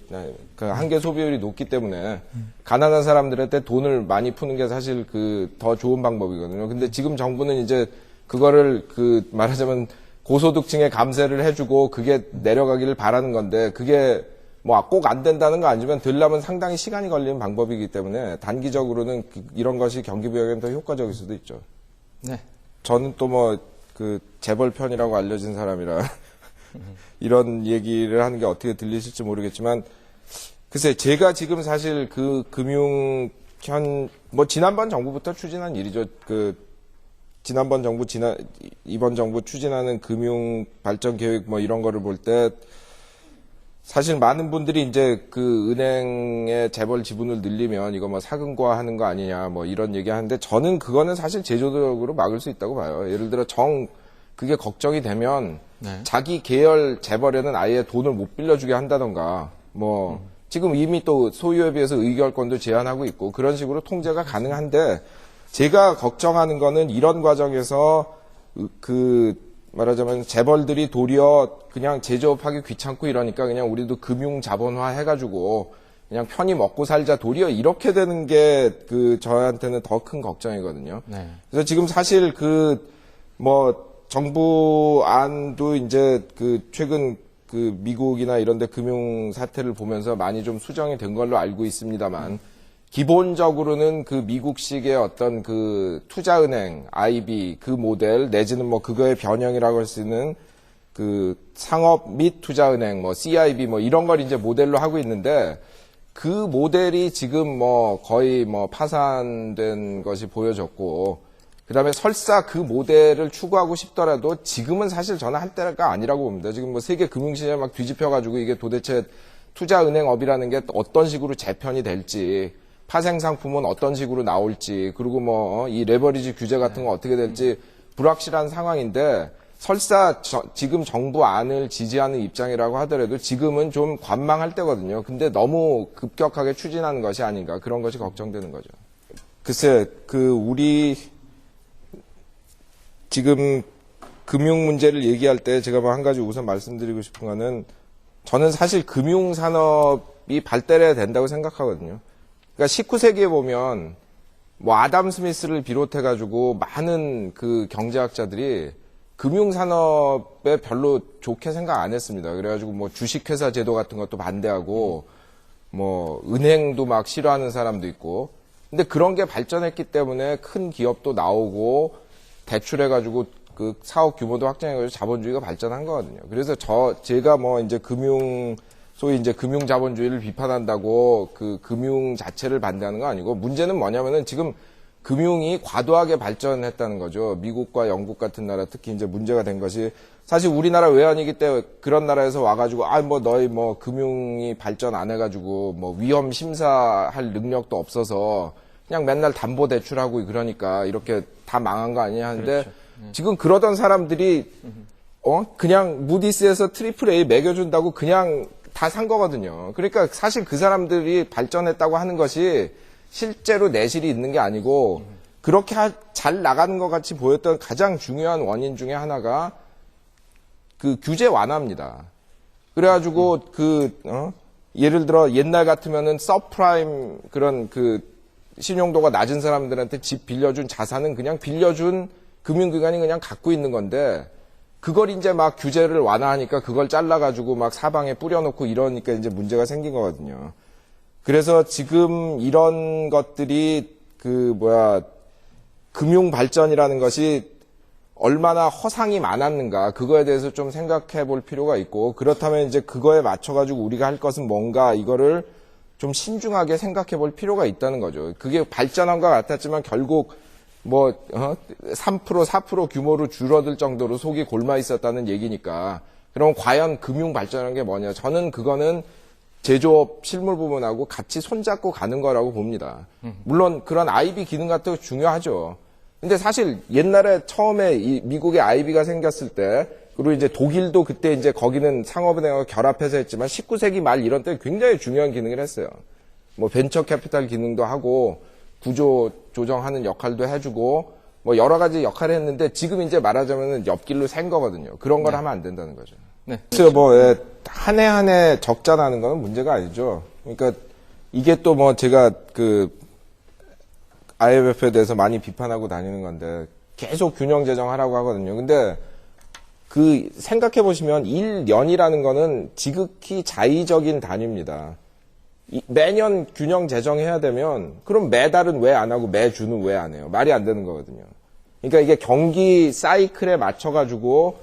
한계 소비율이 높기 때문에 가난한 사람들한테 돈을 많이 푸는 게 사실 그 더 좋은 방법이거든요. 근데 지금 정부는 이제 그거를 그 말하자면 고소득층에 감세를 해주고 그게 내려가기를 바라는 건데 그게 뭐 꼭 안 된다는 거 아니지만 되려면 상당히 시간이 걸리는 방법이기 때문에 단기적으로는 이런 것이 경기 부양에는 더 효과적일 수도 있죠. 네. 저는 또 뭐 그 재벌 편이라고 알려진 사람이라 이런 얘기를 하는 게 어떻게 들리실지 모르겠지만 글쎄 제가 지금 사실 그 금융현 뭐 지난번 정부부터 추진한 일이죠. 그 지난번 정부 이번 정부 추진하는 금융 발전 계획 뭐 이런 거를 볼 때 사실 많은 분들이 이제 그 은행의 재벌 지분을 늘리면 이거 뭐 사금과하는 거 아니냐 뭐 이런 얘기 하는데 저는 그거는 사실 제도적으로 막을 수 있다고 봐요. 예를 들어 그게 걱정이 되면 자기 계열 재벌에는 아예 돈을 못 빌려주게 한다던가 뭐 지금 이미 또 소유에 비해서 의결권도 제한하고 있고 그런 식으로 통제가 가능한데 제가 걱정하는 거는 이런 과정에서 그 말하자면 재벌들이 도리어 그냥 제조업하기 귀찮고 이러니까 그냥 우리도 금융 자본화 해가지고 그냥 편히 먹고 살자 도리어 이렇게 되는 게 그 저한테는 더 큰 걱정이거든요. 그래서 지금 사실 그 뭐 정부 안도 이제 그 최근 그 미국이나 이런 데 금융 사태를 보면서 많이 좀 수정이 된 걸로 알고 있습니다만 기본적으로는 그 미국식의 어떤 그 투자은행, IB 그 모델 내지는 뭐 그거의 변형이라고 할 수 있는 그 상업 및 투자은행 뭐 CIB 뭐 이런 걸 이제 모델로 하고 있는데 그 모델이 지금 뭐 거의 뭐 파산된 것이 보여졌고 그다음에 설사 그 모델을 추구하고 싶더라도 지금은 사실 저는 할 때가 아니라고 봅니다. 지금 뭐 세계 금융시장을 막 뒤집혀가지고 이게 도대체 투자은행업이라는 게 어떤 식으로 재편이 될지, 파생상품은 어떤 식으로 나올지, 그리고 뭐 이 레버리지 규제 같은 거 어떻게 될지 불확실한 상황인데, 설사 지금 정부 안을 지지하는 입장이라고 하더라도 지금은 좀 관망할 때거든요. 근데 너무 급격하게 추진하는 것이 아닌가, 그런 것이 걱정되는 거죠. 글쎄, 우리 지금 금융 문제를 얘기할 때 제가 뭐 한 가지 우선 말씀드리고 싶은 거는, 저는 사실 금융산업이 발달해야 된다고 생각하거든요. 그러니까 19세기에 보면 뭐 아담 스미스를 비롯해가지고 많은 그 경제학자들이 금융산업에 별로 좋게 생각 안 했습니다. 그래가지고 뭐 주식회사 제도 같은 것도 반대하고 뭐 은행도 막 싫어하는 사람도 있고, 근데 그런 게 발전했기 때문에 큰 기업도 나오고 대출해가지고 그 사업 규모도 확장해가지고 자본주의가 발전한 거거든요. 그래서 제가 뭐 이제 소위 이제 금융 자본주의를 비판한다고 그 금융 자체를 반대하는 거 아니고, 문제는 뭐냐면은 지금 금융이 과도하게 발전했다는 거죠. 미국과 영국 같은 나라 특히 이제 문제가 된 것이, 사실 우리나라 외환위기 때 그런 나라에서 와가지고 뭐 너희 뭐 금융이 발전 안 해가지고 뭐 위험 심사할 능력도 없어서 그냥 맨날 담보 대출하고 그러니까 이렇게 다 망한 거 아니냐 하는데, 그렇죠. 지금 그러던 사람들이 그냥 무디스에서 트리플 A 매겨준다고 그냥 다 산 거거든요. 그러니까 사실 그 사람들이 발전했다고 하는 것이 실제로 내실이 있는 게 아니고, 그렇게 잘 나가는 것 같이 보였던 가장 중요한 원인 중에 하나가 그 규제 완화입니다. 그래가지고 예를 들어 옛날 같으면은 서프라임 그런 그 신용도가 낮은 사람들한테 집 빌려준 자산은 그냥 빌려준 금융기관이 그냥 갖고 있는 건데, 그걸 이제 막 규제를 완화하니까 그걸 잘라가지고 막 사방에 뿌려놓고 이러니까 이제 문제가 생긴 거거든요. 그래서 지금 이런 것들이 금융 발전이라는 것이 얼마나 허상이 많았는가, 그거에 대해서 좀 생각해 볼 필요가 있고, 그렇다면 이제 그거에 맞춰가지고 우리가 할 것은 뭔가, 이거를 좀 신중하게 생각해 볼 필요가 있다는 거죠. 그게 발전한 것 같았지만 결국 3%, 4% 규모로 줄어들 정도로 속이 골마 있었다는 얘기니까. 그럼 과연 금융 발전한 게 뭐냐? 저는 그거는 제조업 실물 부분하고 같이 손잡고 가는 거라고 봅니다. 물론 그런 IB 기능 같은 거 중요하죠. 근데 사실 옛날에 처음에 미국의 IB가 생겼을 때, 그리고 이제 독일도 그때 이제 거기는 상업은행하고 결합해서 했지만 19세기 말 이런 때 굉장히 중요한 기능을 했어요. 뭐 벤처 캐피탈 기능도 하고 구조 조정하는 역할도 해주고 뭐 여러 가지 역할을 했는데, 지금 이제 말하자면은 옆길로 샌 거거든요. 그런 걸 하면 안 된다는 거죠. 네. 그래서 뭐 한 해 한 해 적자 나는 거는 문제가 아니죠. 그러니까 이게 또 뭐 제가 IMF에 대해서 많이 비판하고 다니는 건데, 계속 균형 재정하라고 하거든요. 근데 생각해 보시면 1년이라는 거는 지극히 자의적인 단위입니다. 매년 균형 재정해야 되면 그럼 매달은 왜 안 하고 매주는 왜 안 해요? 말이 안 되는 거거든요. 그러니까 이게 경기 사이클에 맞춰가지고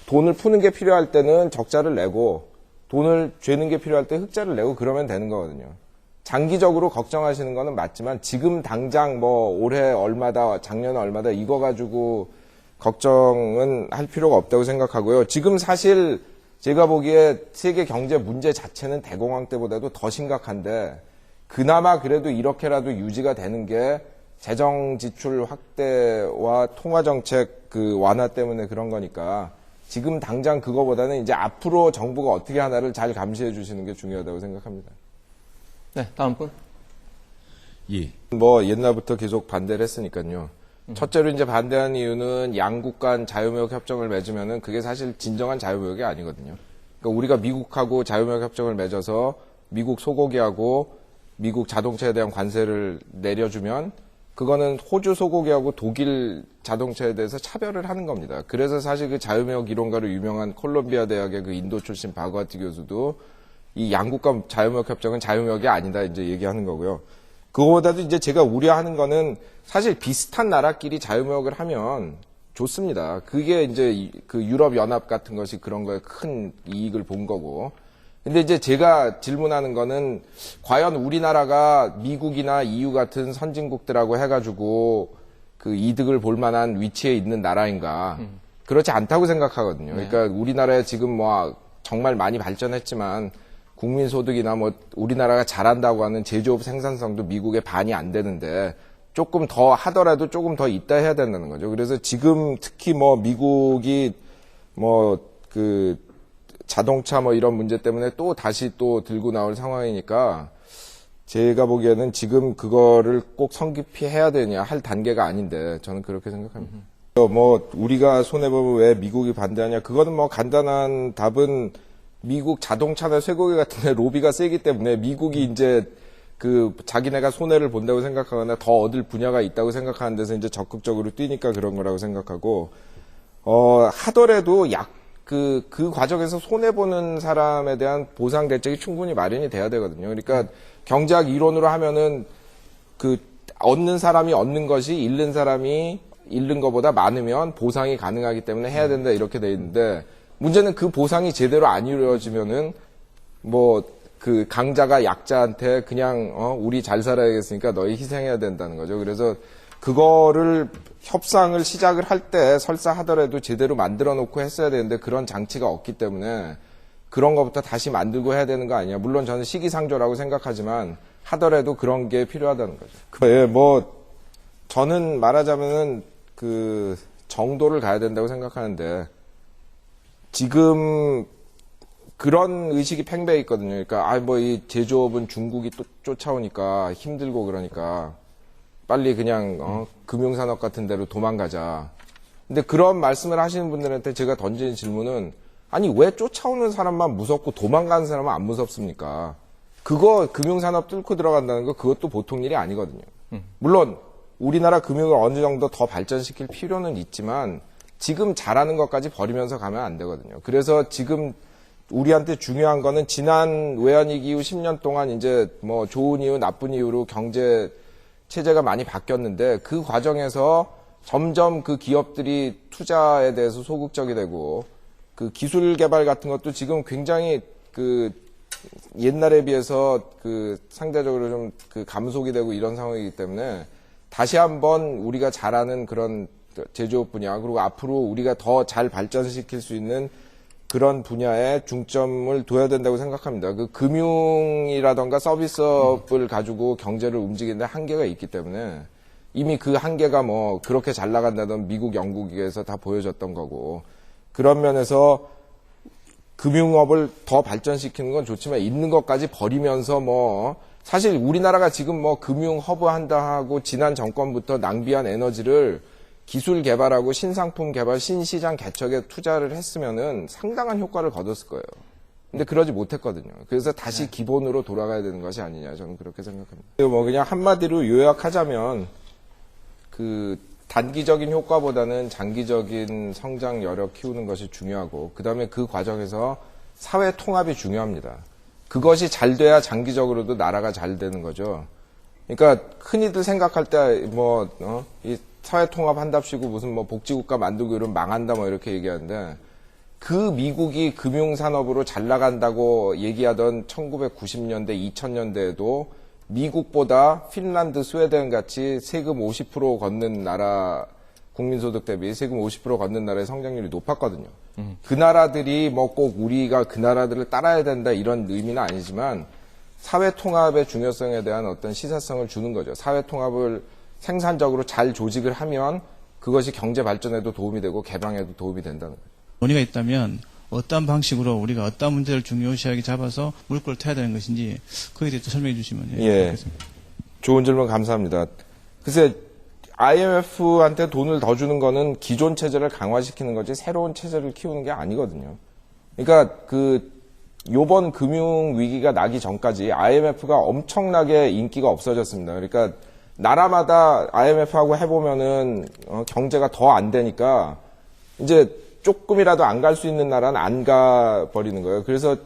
돈을 푸는 게 필요할 때는 적자를 내고, 돈을 죄는 게 필요할 때 흑자를 내고, 그러면 되는 거거든요. 장기적으로 걱정하시는 거는 맞지만 지금 당장 뭐 올해 얼마다 작년에 얼마다 이거 가지고 걱정은 할 필요가 없다고 생각하고요. 지금 사실 제가 보기에 세계 경제 문제 자체는 대공황 때보다도 더 심각한데, 그나마 그래도 이렇게라도 유지가 되는 게 재정 지출 확대와 통화 정책 완화 때문에 그런 거니까, 지금 당장 그거보다는 이제 앞으로 정부가 어떻게 하나를 잘 감시해 주시는 게 중요하다고 생각합니다. 네, 다음 분. 예. 뭐 옛날부터 계속 반대를 했으니까요. 첫째로 이제 반대한 이유는 양국 간 자유무역 협정을 맺으면은 그게 사실 진정한 자유무역이 아니거든요. 그러니까 우리가 미국하고 자유무역 협정을 맺어서 미국 소고기하고 미국 자동차에 대한 관세를 내려주면 그거는 호주 소고기하고 독일 자동차에 대해서 차별을 하는 겁니다. 그래서 사실 그 자유무역 이론가로 유명한 콜롬비아 대학의 그 인도 출신 바구아티 교수도 이 양국 간 자유무역 협정은 자유무역이 아니다 이제 얘기하는 거고요. 그거보다도 이제 제가 우려하는 거는 사실 비슷한 나라끼리 자유무역을 하면 좋습니다. 그게 이제 그 유럽연합 같은 것이 그런 거에 큰 이익을 본 거고. 근데 이제 제가 질문하는 거는 과연 우리나라가 미국이나 EU 같은 선진국들하고 해가지고 그 이득을 볼 만한 위치에 있는 나라인가. 그렇지 않다고 생각하거든요. 그러니까 우리나라에 지금 뭐 정말 많이 발전했지만 국민소득이나 뭐 우리나라가 잘한다고 하는 제조업 생산성도 미국의 반이 안 되는데 조금 더 하더라도 조금 더 있다 해야 된다는 거죠. 그래서 지금 특히 뭐 미국이 뭐 그 자동차 뭐 이런 문제 때문에 또 다시 또 들고 나올 상황이니까 제가 보기에는 지금 그거를 꼭 성급히 해야 되냐 할 단계가 아닌데 저는 그렇게 생각합니다. 뭐 우리가 손해보면 왜 미국이 반대하냐 그거는 뭐 간단한 답은 미국 자동차나 쇠고기 같은 데 로비가 세기 때문에 미국이 이제 그 자기네가 손해를 본다고 생각하거나 더 얻을 분야가 있다고 생각하는 데서 이제 적극적으로 뛰니까 그런 거라고 생각하고 하더라도 그 과정에서 손해보는 사람에 대한 보상 대책이 충분히 마련이 돼야 되거든요. 그러니까 경제학 이론으로 하면은 그 얻는 사람이 얻는 것이 잃는 사람이 잃는 것보다 많으면 보상이 가능하기 때문에 해야 된다 이렇게 돼 있는데 문제는 그 보상이 제대로 안 이루어지면은 뭐 그 강자가 약자한테 그냥 우리 잘 살아야겠으니까 너희 희생해야 된다는 거죠. 그래서 그거를 협상을 시작을 할 때 설사 하더라도 제대로 만들어 놓고 했어야 되는데 그런 장치가 없기 때문에 그런 것부터 다시 만들고 해야 되는 거 아니냐. 물론 저는 시기상조라고 생각하지만 하더라도 그런 게 필요하다는 거죠. 예, 뭐 저는 말하자면은 그 정도를 가야 된다고 생각하는데 지금 그런 의식이 팽배해 있거든요. 그러니까 뭐 이 제조업은 중국이 또 쫓아오니까 힘들고 그러니까 빨리 그냥 금융산업 같은 데로 도망가자. 근데 그런 말씀을 하시는 분들한테 제가 던지는 질문은 아니 왜 쫓아오는 사람만 무섭고 도망가는 사람은 안 무섭습니까? 그거 금융산업 뚫고 들어간다는 거 그것도 보통 일이 아니거든요. 물론 우리나라 금융을 어느 정도 더 발전시킬 필요는 있지만 지금 잘하는 것까지 버리면서 가면 안 되거든요. 그래서 지금 우리한테 중요한 거는 지난 외환위기 이후 10년 동안 이제 뭐 좋은 이유 나쁜 이유로 경제 체제가 많이 바뀌었는데 그 과정에서 점점 그 기업들이 투자에 대해서 소극적이 되고 그 기술 개발 같은 것도 지금 굉장히 그 옛날에 비해서 그 상대적으로 좀 그 감속이 되고 이런 상황이기 때문에 다시 한번 우리가 잘하는 그런 제조업 분야 그리고 앞으로 우리가 더 잘 발전시킬 수 있는 그런 분야에 중점을 둬야 된다고 생각합니다. 그 금융이라던가 서비스업을 가지고 경제를 움직이는데 한계가 있기 때문에 이미 그 한계가 뭐 그렇게 잘 나간다던 미국, 영국에서 다 보여줬던 거고 그런 면에서 금융업을 더 발전시키는 건 좋지만 있는 것까지 버리면서 뭐 사실 우리나라가 지금 뭐 금융 허브 한다 하고 지난 정권부터 낭비한 에너지를 기술 개발하고 신상품 개발, 신시장 개척에 투자를 했으면은 상당한 효과를 거뒀을 거예요. 근데 그러지 못했거든요. 그래서 다시 기본으로 돌아가야 되는 것이 아니냐, 저는 그렇게 생각합니다. 뭐 그냥 한마디로 요약하자면 그 단기적인 효과보다는 장기적인 성장 여력 키우는 것이 중요하고 그다음에 그 과정에서 사회 통합이 중요합니다. 그것이 잘 돼야 장기적으로도 나라가 잘 되는 거죠. 그러니까 흔히들 생각할 때 이 사회 통합 한답시고 무슨 뭐 복지국가 만들고 이러면 망한다 뭐 이렇게 얘기하는데 그 미국이 금융산업으로 잘 나간다고 얘기하던 1990년대, 2000년대에도 미국보다 핀란드, 스웨덴 같이 세금 50% 걷는 나라 국민소득 대비 세금 50% 걷는 나라의 성장률이 높았거든요. 그 나라들이 뭐 꼭 우리가 그 나라들을 따라야 된다 이런 의미는 아니지만 사회 통합의 중요성에 대한 어떤 시사성을 주는 거죠. 사회 통합을 생산적으로 잘 조직을 하면 그것이 경제 발전에도 도움이 되고 개방에도 도움이 된다는 거죠. 논의가 있다면 어떤 방식으로 우리가 어떤 문제를 중요시하게 잡아서 물꼬를 타야 되는 것인지 거기에 대해서 설명해 주시면 좋겠습니다. 좋은 질문 감사합니다. 글쎄 IMF한테 돈을 더 주는 거는 기존 체제를 강화시키는 거지 새로운 체제를 키우는 게 아니거든요. 그러니까 요번 금융 위기가 나기 전까지 IMF가 엄청나게 인기가 없어졌습니다. 그러니까 나라마다 IMF하고 해보면은 경제가 더 안 되니까 이제 조금이라도 안 갈 수 있는 나라는 안 가버리는 거예요. 그래서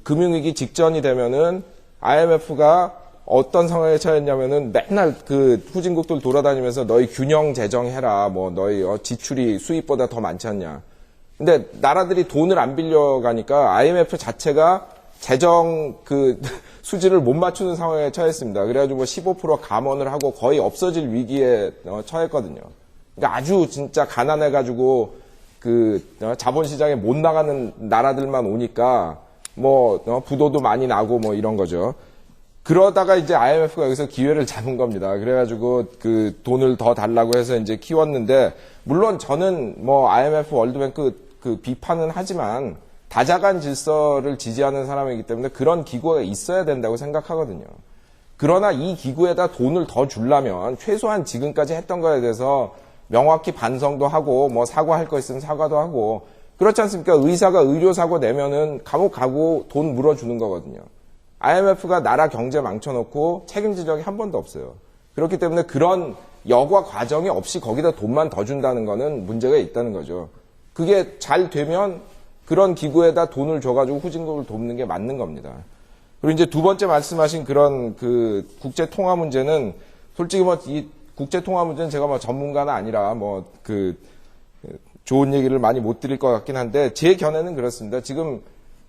금융위기 직전이 되면은 IMF가 어떤 상황에 처했냐면은 맨날 그 후진국들 돌아다니면서 너희 균형 재정해라. 뭐 너희 지출이 수입보다 더 많지 않냐. 근데 나라들이 돈을 안 빌려가니까 IMF 자체가 재정 수지를 못 맞추는 상황에 처했습니다. 그래가지고 뭐 15% 감원을 하고 거의 없어질 위기에 처했거든요. 그러니까 아주 진짜 가난해가지고 자본시장에 못 나가는 나라들만 오니까 뭐 부도도 많이 나고 뭐 이런 거죠. 그러다가 이제 IMF가 여기서 기회를 잡은 겁니다. 그래가지고 돈을 더 달라고 해서 이제 키웠는데, 물론 저는 뭐 IMF 월드뱅크 비판은 하지만 다자간 질서를 지지하는 사람이기 때문에 그런 기구가 있어야 된다고 생각하거든요. 그러나 이 기구에다 돈을 더 주려면 최소한 지금까지 했던 거에 대해서 명확히 반성도 하고 뭐 사과할 거 있으면 사과도 하고, 그렇지 않습니까? 의사가 의료사고 내면은 감옥 가고 돈 물어주는 거거든요. IMF가 나라 경제 망쳐놓고 책임진 적이 한 번도 없어요. 그렇기 때문에 그런 여과 과정이 없이 거기다 돈만 더 준다는 거는 문제가 있다는 거죠. 그게 잘 되면 그런 기구에다 돈을 줘가지고 후진국을 돕는 게 맞는 겁니다. 그리고 이제 두 번째 말씀하신 그런 국제 통화 문제는, 솔직히 뭐 이 국제 통화 문제는 제가 뭐 전문가는 아니라 뭐 좋은 얘기를 많이 못 드릴 것 같긴 한데, 제 견해는 그렇습니다. 지금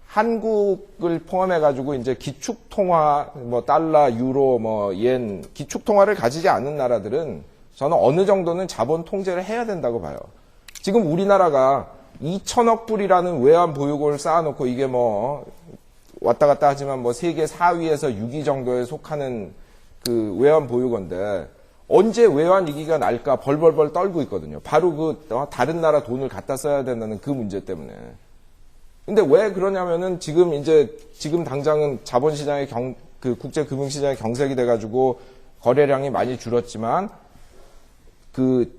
한국을 포함해가지고 이제 기축통화, 뭐 달러, 유로, 뭐 옌, 기축통화를 가지지 않는 나라들은 저는 어느 정도는 자본 통제를 해야 된다고 봐요. 지금 우리나라가 2천억 불이라는 외환 보유고를 쌓아놓고 이게 뭐 왔다 갔다 하지만 뭐 세계 4위에서 6위 정도에 속하는 외환 보유고인데, 언제 외환 위기가 날까 벌벌벌 떨고 있거든요. 바로 다른 나라 돈을 갖다 써야 된다는 그 문제 때문에. 근데 왜 그러냐면은 지금 당장은 자본시장의 국제 금융시장의 경색이 돼가지고 거래량이 많이 줄었지만,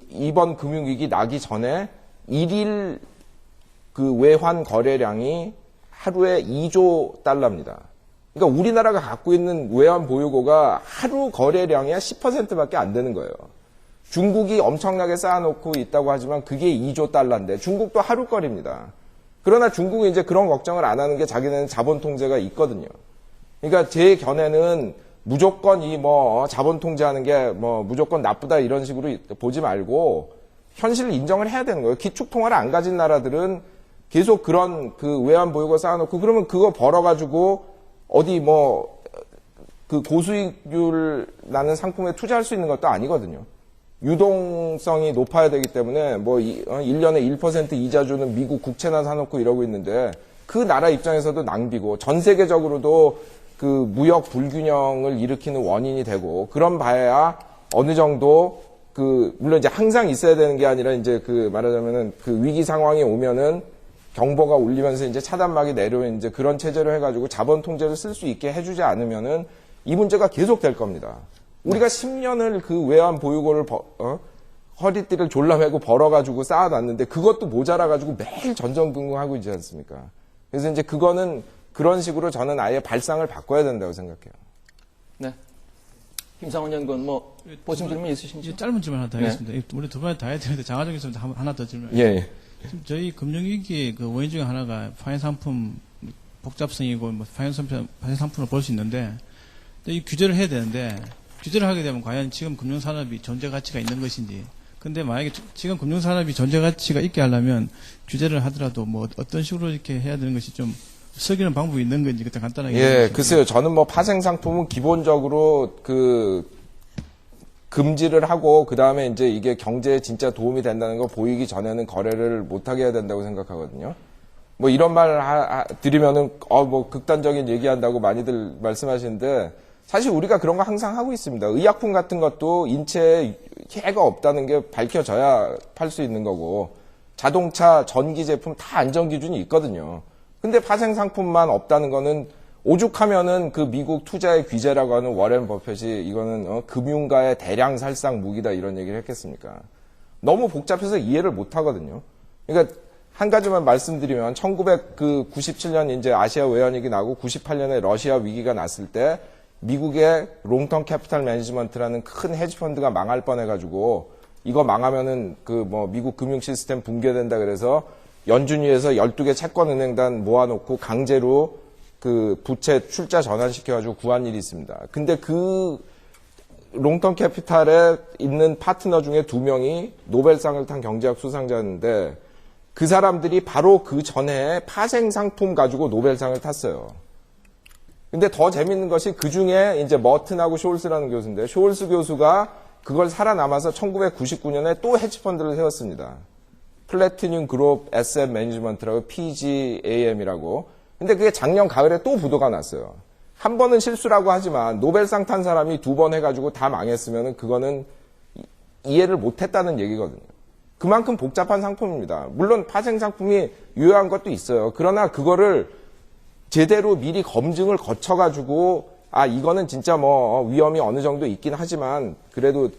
이번 금융위기 나기 전에 일일 외환 거래량이 하루에 2조 달러입니다. 그러니까 우리나라가 갖고 있는 외환 보유고가 하루 거래량의 10%밖에 안 되는 거예요. 중국이 엄청나게 쌓아놓고 있다고 하지만 그게 2조 달러인데 중국도 하루거리입니다. 그러나 중국은 이제 그런 걱정을 안 하는 게 자기네는 자본 통제가 있거든요. 그러니까 제 견해는 무조건 자본 통제하는 게 무조건 나쁘다 이런 식으로 보지 말고 현실을 인정을 해야 되는 거예요. 기축통화를 안 가진 나라들은 계속 그런 외환 보유고 쌓아놓고, 그러면 그거 벌어가지고 어디 고수익률 나는 상품에 투자할 수 있는 것도 아니거든요. 유동성이 높아야 되기 때문에 1년에 1% 이자 주는 미국 국채나 사놓고 이러고 있는데, 그 나라 입장에서도 낭비고 전 세계적으로도 무역 불균형을 일으키는 원인이 되고, 그런 바에야 어느 정도 물론 이제 항상 있어야 되는 게 아니라 이제 말하자면은 위기 상황이 오면은 경보가 울리면서 이제 차단막이 내려오는 이제 그런 체제로 해가지고 자본 통제를 쓸 수 있게 해주지 않으면은 이 문제가 계속 될 겁니다. 우리가 10년을 외환 보유고를 허리띠를 졸라매고 벌어가지고 쌓아놨는데 그것도 모자라가지고 매일 전전긍긍하고 있지 않습니까? 그래서 이제 그거는 그런 식으로 저는 아예 발상을 바꿔야 된다고 생각해요. 네. 김상원 연구원 보충 질문 있으신지? 짧은 질문 하나 더 하겠습니다. 우리 두 분 다 해야 되는데 장하정 교수님 하나 더 질문. 예. 지금 저희 금융위기 원인 중에 하나가 파생상품 복잡성이고 파생상품을 볼 수 있는데, 이 규제를 해야 되는데, 규제를 하게 되면 과연 지금 금융산업이 존재 가치가 있는 것인지. 근데 만약에 지금 금융산업이 존재 가치가 있게 하려면 규제를 하더라도 어떤 식으로 이렇게 해야 되는 것이 좀 쓰기는 방법이 있는 건지 그때 간단하게. 예, 글쎄요. 저는 파생상품은 기본적으로 금지를 하고 그 다음에 이제 이게 경제에 진짜 도움이 된다는 거 보이기 전에는 거래를 못하게 해야 된다고 생각하거든요. 이런 말 드리면은 극단적인 얘기한다고 많이들 말씀하시는데, 사실 우리가 그런 거 항상 하고 있습니다. 의약품 같은 것도 인체에 해가 없다는 게 밝혀져야 팔 수 있는 거고, 자동차, 전기 제품 다 안전 기준이 있거든요. 근데 파생 상품만 없다는 거는 오죽하면은 미국 투자의 귀재라고 하는 워렌 버핏이 이거는 금융가의 대량 살상 무기다 이런 얘기를 했겠습니까? 너무 복잡해서 이해를 못 하거든요. 그러니까 한 가지만 말씀드리면 1997년 이제 아시아 외환위기 나고 98년에 러시아 위기가 났을 때 미국의 롱텀 캐피탈 매니지먼트라는 큰 헤지펀드가 망할 뻔해가지고 이거 망하면은 미국 금융 시스템 붕괴된다 그래서 연준위에서 12개 채권은행단 모아놓고 강제로 부채 출자 전환시켜가지고 구한 일이 있습니다. 근데 롱텀 캐피탈에 있는 파트너 중에 2명이 노벨상을 탄 경제학 수상자였는데 그 사람들이 바로 그 전에 파생 상품 가지고 노벨상을 탔어요. 근데 더 재밌는 것이 그 중에 이제 머튼하고 쇼울스라는 교수인데 쇼울스 교수가 그걸 살아남아서 1999년에 또 헤지펀드를 세웠습니다. 플래티늄 그룹 에셋 매니지먼트라고 PGAM이라고. 근데 그게 작년 가을에 또 부도가 났어요. 한 번은 실수라고 하지만 노벨상 탄 사람이 2번 해가지고 다 망했으면 그거는 이해를 못했다는 얘기거든요. 그만큼 복잡한 상품입니다. 물론 파생 상품이 유효한 것도 있어요. 그러나 그거를 제대로 미리 검증을 거쳐가지고 이거는 진짜 뭐 위험이 어느 정도 있긴 하지만 그래도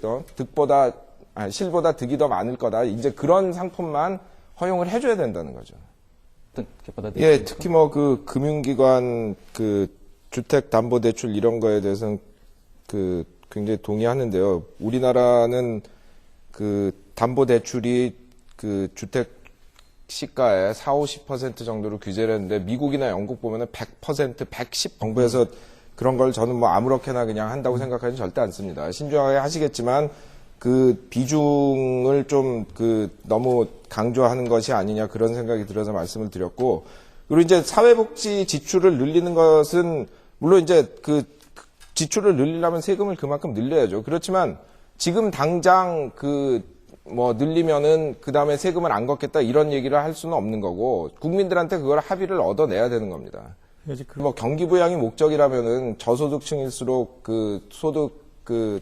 실보다 득이 더 많을 거다. 이제 그런 상품만 허용을 해줘야 된다는 거죠. 예, 특히 뭐 그 금융기관 그 주택담보대출 이런 거에 대해서는 그 굉장히 동의하는데요. 우리나라는 그 담보대출이 그 주택 시가의 40-50% 정도로 규제를 했는데 미국이나 영국 보면은 100%, 110 정부에서 그런 걸 저는 뭐 아무렇게나 그냥 한다고 생각하지는 절대 않습니다. 신중하게 하시겠지만 그 비중을 좀 그 너무 강조하는 것이 아니냐 그런 생각이 들어서 말씀을 드렸고 그리고 이제 사회복지 지출을 늘리는 것은 물론 이제 그 지출을 늘리려면 세금을 그만큼 늘려야죠. 그렇지만 지금 당장 뭐 늘리면은 그 다음에 세금을 안 걷겠다 이런 얘기를 할 수는 없는 거고 국민들한테 그걸 합의를 얻어내야 되는 겁니다. 뭐 경기 부양이 목적이라면은 저소득층일수록 그 소득 그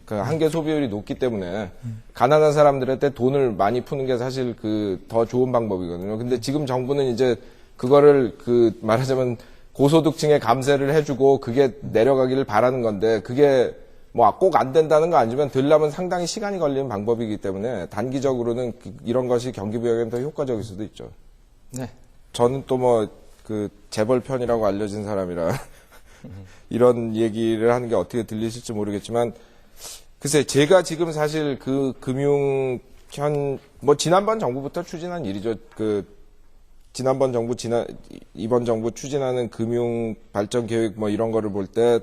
한계 소비율이 높기 때문에 가난한 사람들한테 돈을 많이 푸는 게 사실 그 더 좋은 방법이거든요. 근데 지금 정부는 이제 그거를 그 말하자면 고소득층에 감세를 해주고 그게 내려가기를 바라는 건데 그게 뭐 꼭 안 된다는 거 아니지만 되려면 상당히 시간이 걸리는 방법이기 때문에 단기적으로는 이런 것이 경기 부양에는 더 효과적일 수도 있죠. 네. 저는 또 뭐 그 재벌 편이라고 알려진 사람이라 이런 얘기를 하는 게 어떻게 들리실지 모르겠지만 글쎄 제가 지금 사실 그 뭐 지난번 정부부터 추진한 일이죠. 그 지난번 정부 이번 정부 추진하는 금융 발전 계획 뭐 이런 거를 볼 때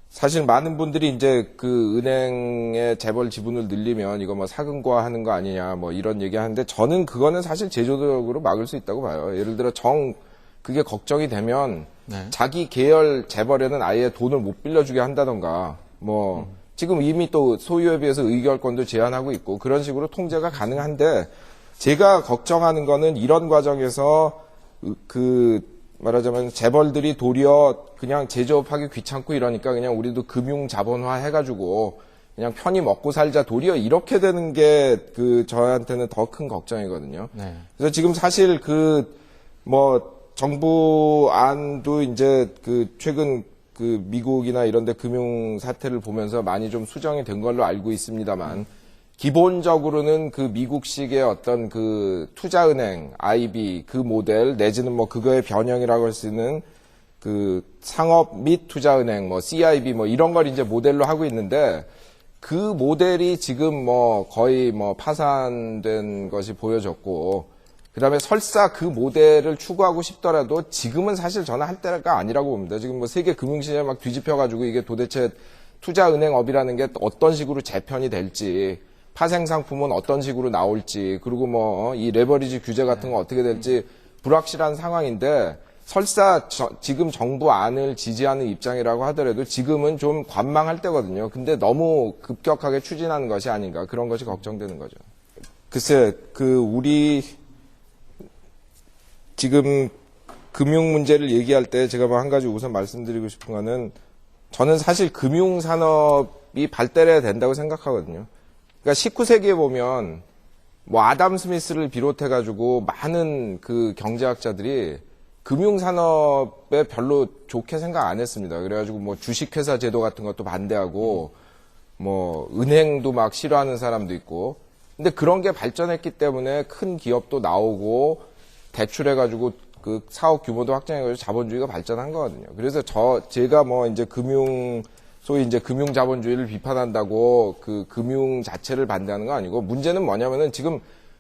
사실 많은 분들이 이제 그 은행의 재벌 지분을 늘리면 이거 뭐 사금과하는 거 아니냐 뭐 이런 얘기 하는데 저는 그거는 사실 제도적으로 막을 수 있다고 봐요. 예를 들어 그게 걱정이 되면 자기 계열 재벌에는 아예 돈을 못 빌려주게 한다던가 뭐 지금 이미 또 소유에 비해서 의결권도 제한하고 있고 그런 식으로 통제가 가능한데 제가 걱정하는 거는 이런 과정에서 말하자면 재벌들이 도리어 그냥 제조업하기 귀찮고 이러니까 그냥 우리도 금융 자본화 해가지고 그냥 편히 먹고 살자 도리어 이렇게 되는 게 저한테는 더 큰 걱정이거든요. 네. 그래서 지금 사실 정부 안도 이제 최근 미국이나 이런 데 금융 사태를 보면서 많이 좀 수정이 된 걸로 알고 있습니다만 기본적으로는 미국식의 어떤 투자은행, IB 모델 내지는 뭐 그거의 변형이라고 할 수 있는 상업 및 투자은행, CIB 이런 걸 이제 모델로 하고 있는데 그 모델이 지금 거의 파산된 것이 보여졌고 그 다음에 설사 그 모델을 추구하고 싶더라도 지금은 사실 저는 할 때가 아니라고 봅니다. 지금 세계 금융시장을 막 뒤집혀가지고 이게 도대체 투자은행업이라는 게 어떤 식으로 재편이 될지 파생상품은 어떤 식으로 나올지 그리고 이 레버리지 규제 같은 거 어떻게 될지 불확실한 상황인데 설사 지금 정부 안을 지지하는 입장이라고 하더라도 지금은 좀 관망할 때거든요. 근데 너무 급격하게 추진하는 것이 아닌가 그런 것이 걱정되는 거죠. 글쎄 우리 지금 금융 문제를 얘기할 때 제가 한 가지 우선 말씀드리고 싶은 거는 저는 사실 금융산업이 발달해야 된다고 생각하거든요. 그러니까 19세기에 보면 아담 스미스를 비롯해가지고 많은 경제학자들이 금융산업에 별로 좋게 생각 안 했습니다. 그래가지고 주식회사 제도 같은 것도 반대하고 은행도 막 싫어하는 사람도 있고 근데 그런 게 발전했기 때문에 큰 기업도 나오고 대출해가지고 사업 규모도 확장해가지고 자본주의가 발전한 거거든요. 그래서 제가 이제 소위 이제 금융 자본주의를 비판한다고 금융 자체를 반대하는 거 아니고 문제는 뭐냐면은 지금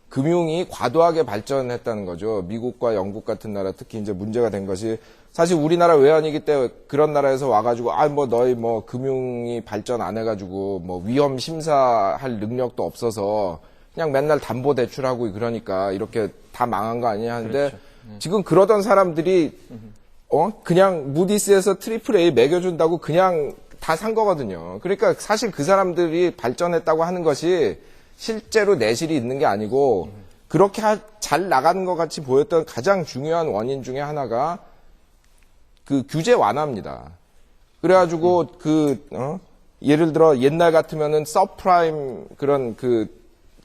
금융이 과도하게 발전했다는 거죠. 미국과 영국 같은 나라 특히 이제 문제가 된 것이 사실 우리나라 외환위기 때 그런 나라에서 와가지고 너희 금융이 발전 안 해가지고 위험 심사할 능력도 없어서 그냥 맨날 담보 대출하고 그러니까 이렇게 다 망한 거 아니냐 하는데 그렇죠. 지금 그러던 사람들이 그냥 무디스에서 트리플 A 매겨준다고 그냥 다 산 거거든요. 그러니까 사실 그 사람들이 발전했다고 하는 것이 실제로 내실이 있는 게 아니고 그렇게 잘 나가는 것 같이 보였던 가장 중요한 원인 중에 하나가 그 규제 완화입니다. 그래가지고 예를 들어 옛날 같으면은 서프라임 그런 그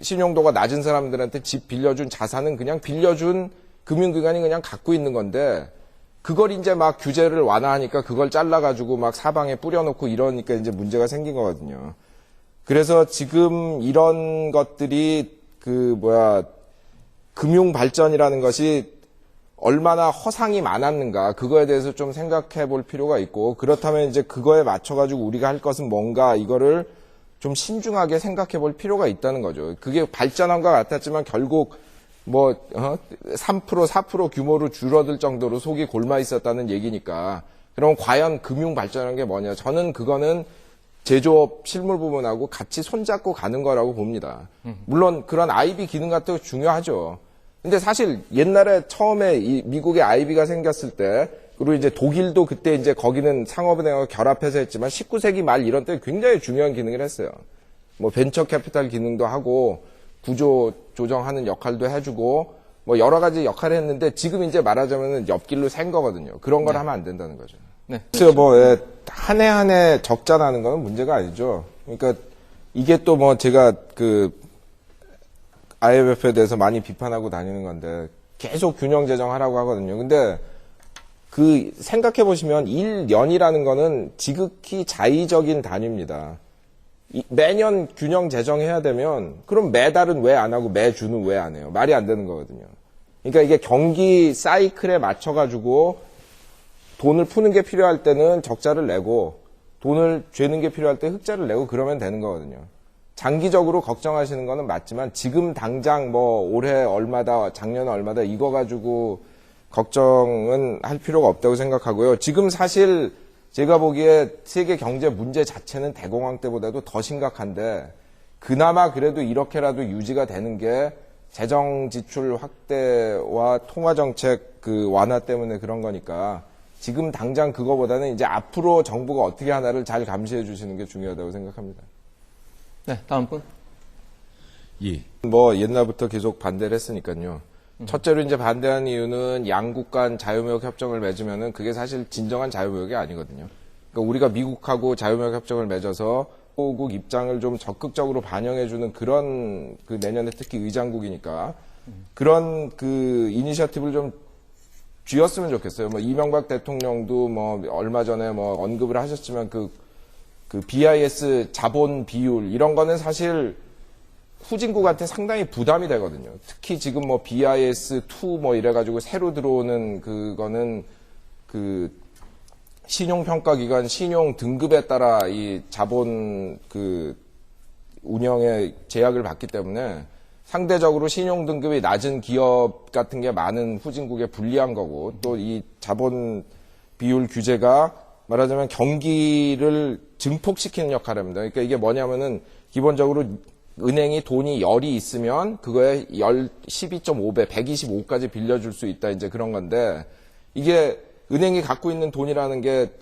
신용도가 낮은 사람들한테 집 빌려준 자산은 그냥 빌려준 금융기관이 그냥 갖고 있는 건데 그걸 이제 막 규제를 완화하니까 그걸 잘라가지고 막 사방에 뿌려놓고 이러니까 이제 문제가 생긴 거거든요. 그래서 지금 이런 것들이 금융 발전이라는 것이 얼마나 허상이 많았는가 그거에 대해서 좀 생각해 볼 필요가 있고 그렇다면 이제 그거에 맞춰가지고 우리가 할 것은 뭔가 이거를 좀 신중하게 생각해 볼 필요가 있다는 거죠. 그게 발전한 것 같았지만 결국 3%, 4% 규모로 줄어들 정도로 속이 골마 있었다는 얘기니까 그럼 과연 금융 발전한 게 뭐냐? 저는 그거는 제조업 실물 부분하고 같이 손잡고 가는 거라고 봅니다. 물론 그런 IB 기능 같은 거 중요하죠. 근데 사실 옛날에 처음에 이 미국의 IB가 생겼을 때 그리고 이제 독일도 그때 이제 거기는 상업은행하고 결합해서 했지만 19세기 말 이런 때 굉장히 중요한 기능을 했어요. 뭐 벤처 캐피탈 기능도 하고 구조 조정하는 역할도 해주고 뭐 여러 가지 역할을 했는데 지금 이제 말하자면은 옆길로 샌 거거든요. 그런 걸 하면 안 된다는 거죠. 네. 그래서 한 해 한 해 적자 나는 거는 문제가 아니죠. 그러니까 이게 또 뭐 제가 IMF에 대해서 많이 비판하고 다니는 건데 계속 균형 재정하라고 하거든요. 근데 생각해 보시면 1년이라는 거는 지극히 자의적인 단위입니다. 매년 균형 재정해야 되면 그럼 매달은 왜 안 하고 매주는 왜 안 해요? 말이 안 되는 거거든요. 그러니까 이게 경기 사이클에 맞춰가지고 돈을 푸는 게 필요할 때는 적자를 내고 돈을 죄는 게 필요할 때 흑자를 내고 그러면 되는 거거든요. 장기적으로 걱정하시는 거는 맞지만 지금 당장 올해 얼마다 작년에 얼마다 이거 가지고 걱정은 할 필요가 없다고 생각하고요. 지금 사실 제가 보기에 세계 경제 문제 자체는 대공황 때보다도 더 심각한데 그나마 그래도 이렇게라도 유지가 되는 게 재정 지출 확대와 통화 정책 완화 때문에 그런 거니까 지금 당장 그거보다는 이제 앞으로 정부가 어떻게 하나를 잘 감시해 주시는 게 중요하다고 생각합니다. 네, 다음 분. 예. 옛날부터 계속 반대를 했으니까요. 첫째로 이제 반대한 이유는 양국 간 자유무역 협정을 맺으면은 그게 사실 진정한 자유무역이 아니거든요. 그러니까 우리가 미국하고 자유무역 협정을 맺어서 호국 입장을 좀 적극적으로 반영해주는 그런 내년에 특히 의장국이니까 그런 이니셔티브를 좀 쥐었으면 좋겠어요. 이명박 대통령도 얼마 전에 언급을 하셨지만 BIS 자본 비율 이런 거는 사실 후진국한테 상당히 부담이 되거든요. 특히 지금 BIS2 이래가지고 새로 들어오는 그거는 신용평가기관 신용 등급에 따라 이 자본 운영에 제약을 받기 때문에 상대적으로 신용 등급이 낮은 기업 같은 게 많은 후진국에 불리한 거고 또 이 자본 비율 규제가 말하자면 경기를 증폭시키는 역할을 합니다. 그러니까 이게 뭐냐면은 기본적으로 은행이 돈이 10이 있으면 그거에 12.5배, 125까지 빌려줄 수 있다. 이제 그런 건데 이게 은행이 갖고 있는 돈이라는 게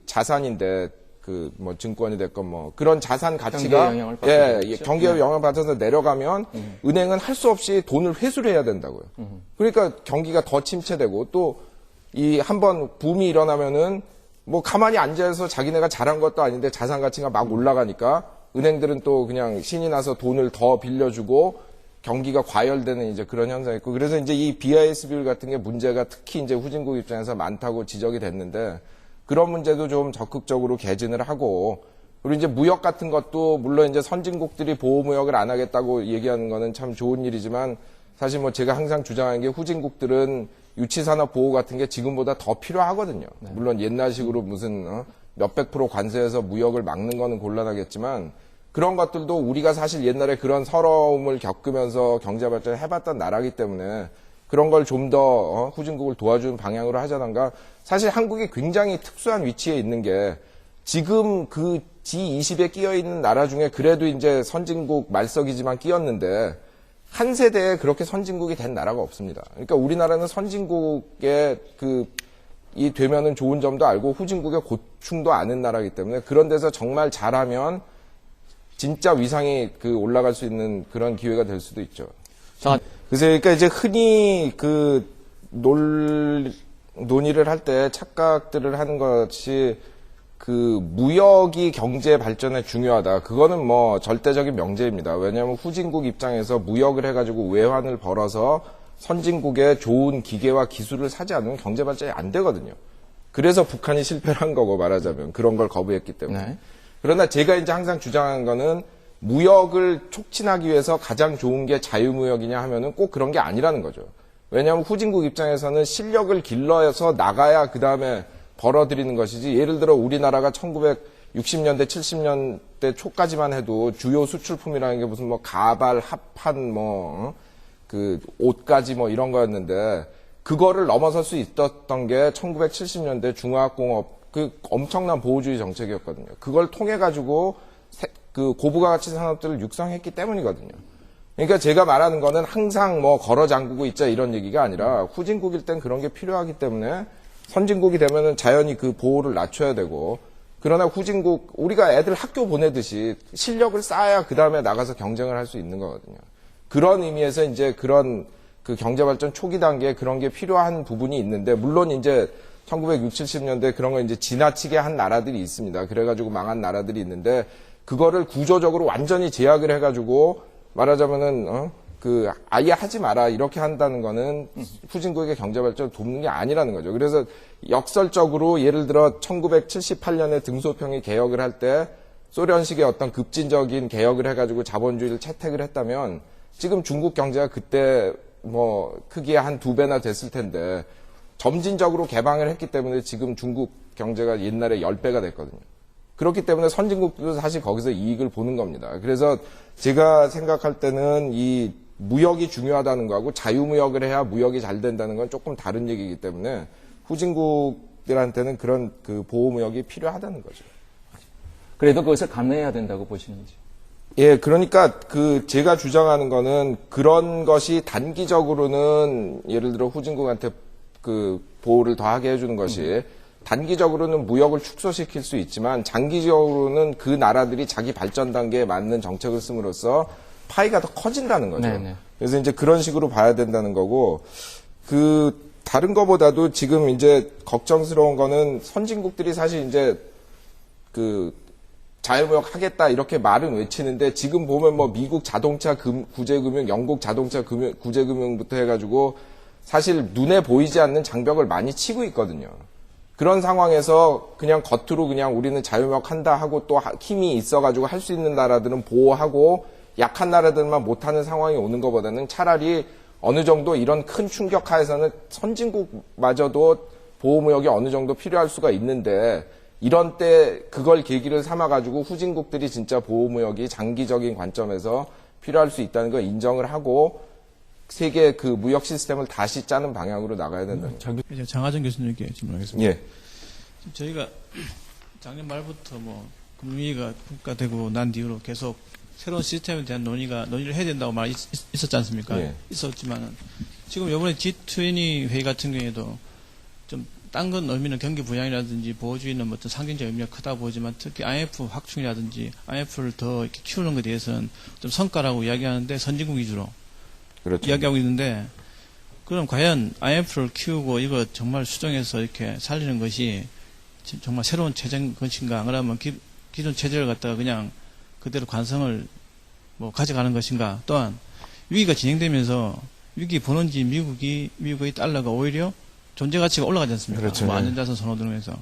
자산인데 증권이 됐건 그런 자산 가치가 경기에 영향을 받아서 내려가면 은행은 할 수 없이 돈을 회수를 해야 된다고요. 그러니까 경기가 더 침체되고 또 이 한번 붐이 일어나면은 가만히 앉아서 자기네가 잘한 것도 아닌데 자산 가치가 막 올라가니까 은행들은 또 그냥 신이 나서 돈을 더 빌려주고 경기가 과열되는 이제 그런 현상이 있고 그래서 이제 이 BIS 비율 같은 게 문제가 특히 이제 후진국 입장에서 많다고 지적이 됐는데 그런 문제도 좀 적극적으로 개진을 하고 그리고 이제 무역 같은 것도 물론 이제 선진국들이 보호무역을 안 하겠다고 얘기하는 거는 참 좋은 일이지만 사실 제가 항상 주장하는 게 후진국들은 유치산업 보호 같은 게 지금보다 더 필요하거든요. 네. 물론 옛날식으로 무슨 몇백 프로 관세해서 무역을 막는 거는 곤란하겠지만 그런 것들도 우리가 사실 옛날에 그런 서러움을 겪으면서 경제 발전을 해봤던 나라기 때문에 그런 걸 좀 더 후진국을 도와주는 방향으로 하자던가 사실 한국이 굉장히 특수한 위치에 있는 게 지금 G20에 끼어 있는 나라 중에 그래도 이제 선진국 말석이지만 끼었는데 한 세대에 그렇게 선진국이 된 나라가 없습니다. 그러니까 우리나라는 선진국의 되면은 좋은 점도 알고 후진국의 고충도 아는 나라이기 때문에 그런 데서 정말 잘하면 진짜 위상이 올라갈 수 있는 그런 기회가 될 수도 있죠. 자, 그래서 그러니까 이제 흔히 논의를 할 때 착각들을 하는 것이 무역이 경제 발전에 중요하다. 그거는 뭐 절대적인 명제입니다. 왜냐하면 후진국 입장에서 무역을 해가지고 외환을 벌어서 선진국의 좋은 기계와 기술을 사지 않으면 경제 발전이 안 되거든요. 그래서 북한이 실패를 한 거고 말하자면 그런 걸 거부했기 때문에. 네. 그러나 제가 이제 항상 주장하는 거는 무역을 촉진하기 위해서 가장 좋은 게 자유무역이냐 하면은 꼭 그런 게 아니라는 거죠. 왜냐하면 후진국 입장에서는 실력을 길러서 나가야 그 다음에 벌어들이는 것이지 예를 들어 우리나라가 1960년대, 70년대 초까지만 해도 주요 수출품이라는 게 무슨 뭐 가발, 합판, 옷까지 이런 거였는데 그거를 넘어설 수 있었던 게 1970년대 중화학공업 엄청난 보호주의 정책이었거든요. 그걸 통해 가지고 고부가 가치 산업들을 육성했기 때문이거든요. 그러니까 제가 말하는 거는 항상 걸어 잠그고 있자 이런 얘기가 아니라 후진국일 땐 그런 게 필요하기 때문에 선진국이 되면은 자연히 그 보호를 낮춰야 되고 그러나 후진국 우리가 애들 학교 보내듯이 실력을 쌓아야 그 다음에 나가서 경쟁을 할 수 있는 거거든요. 그런 의미에서 이제 그런 경제 발전 초기 단계에 그런 게 필요한 부분이 있는데 물론 이제 1960, 70년대 그런 거 이제 지나치게 한 나라들이 있습니다. 그래가지고 망한 나라들이 있는데 그거를 구조적으로 완전히 제약을 해가지고 말하자면은 아예 하지 마라 이렇게 한다는 거는 후진국의 경제 발전을 돕는 게 아니라는 거죠. 그래서 역설적으로 예를 들어 1978년에 등소평이 개혁을 할 때 소련식의 어떤 급진적인 개혁을 해가지고 자본주의를 채택을 했다면 지금 중국 경제가 그때 크기에 한 2배나 됐을 텐데 점진적으로 개방을 했기 때문에 지금 중국 경제가 옛날에 10배가 됐거든요. 그렇기 때문에 선진국도 사실 거기서 이익을 보는 겁니다. 그래서 제가 생각할 때는 이 무역이 중요하다는 거하고 자유무역을 해야 무역이 잘 된다는 건 조금 다른 얘기이기 때문에 후진국들한테는 그런 보호무역이 필요하다는 거죠. 그래도 그것을 감내해야 된다고 보시는지. 예, 그러니까 제가 주장하는 거는 그런 것이 단기적으로는 예를 들어 후진국한테 보호를 더하게 해주는 것이 단기적으로는 무역을 축소시킬 수 있지만 장기적으로는 그 나라들이 자기 발전 단계에 맞는 정책을 씀으로써 파이가 더 커진다는 거죠. 네네. 그래서 이제 그런 식으로 봐야 된다는 거고 다른 거보다도 지금 이제 걱정스러운 거는 선진국들이 사실 이제 자유무역 하겠다 이렇게 말은 외치는데 지금 보면 미국 자동차 구제금융, 영국 자동차 구제금융부터 해가지고 사실 눈에 보이지 않는 장벽을 많이 치고 있거든요. 그런 상황에서 그냥 겉으로 그냥 우리는 자유무역 한다 하고 또 힘이 있어가지고 할 수 있는 나라들은 보호하고 약한 나라들만 못하는 상황이 오는 것보다는 차라리 어느 정도 이런 큰 충격 하에서는 선진국마저도 보호무역이 어느 정도 필요할 수가 있는데 이런 때 그걸 계기를 삼아가지고 후진국들이 진짜 보호무역이 장기적인 관점에서 필요할 수 있다는 걸 인정을 하고 세계 무역 시스템을 다시 짜는 방향으로 나가야 된다는 거죠. 이제 장하정 교수님께 질문하겠습니다. 예. 저희가 작년 말부터 금융위기가 국가되고 난 뒤로 계속 새로운 시스템에 대한 논의를 해야 된다고 말이 있었지 않습니까? 예. 있었지만 지금 이번에 G20 회의 같은 경우에도 좀 딴 건 의미는 경기 부양이라든지 보호주의는 어떤 상징적 의미가 크다 보지만 특히 IMF 확충이라든지 IMF를 더 이렇게 키우는 것에 대해서는 좀 성과라고 이야기하는데 선진국 위주로 그렇죠. 이야기하고 있는데 그럼 과연 IMF를 키우고 이거 정말 수정해서 이렇게 살리는 것이 정말 새로운 체제인 것인가? 그러면 기존 체제를 갖다가 그냥 그대로 관성을 가져가는 것인가? 또한 위기가 진행되면서 위기 보는지 미국의 달러가 오히려 존재 가치가 올라가지 않습니까? 그렇죠. 안전자산 선호 등에서.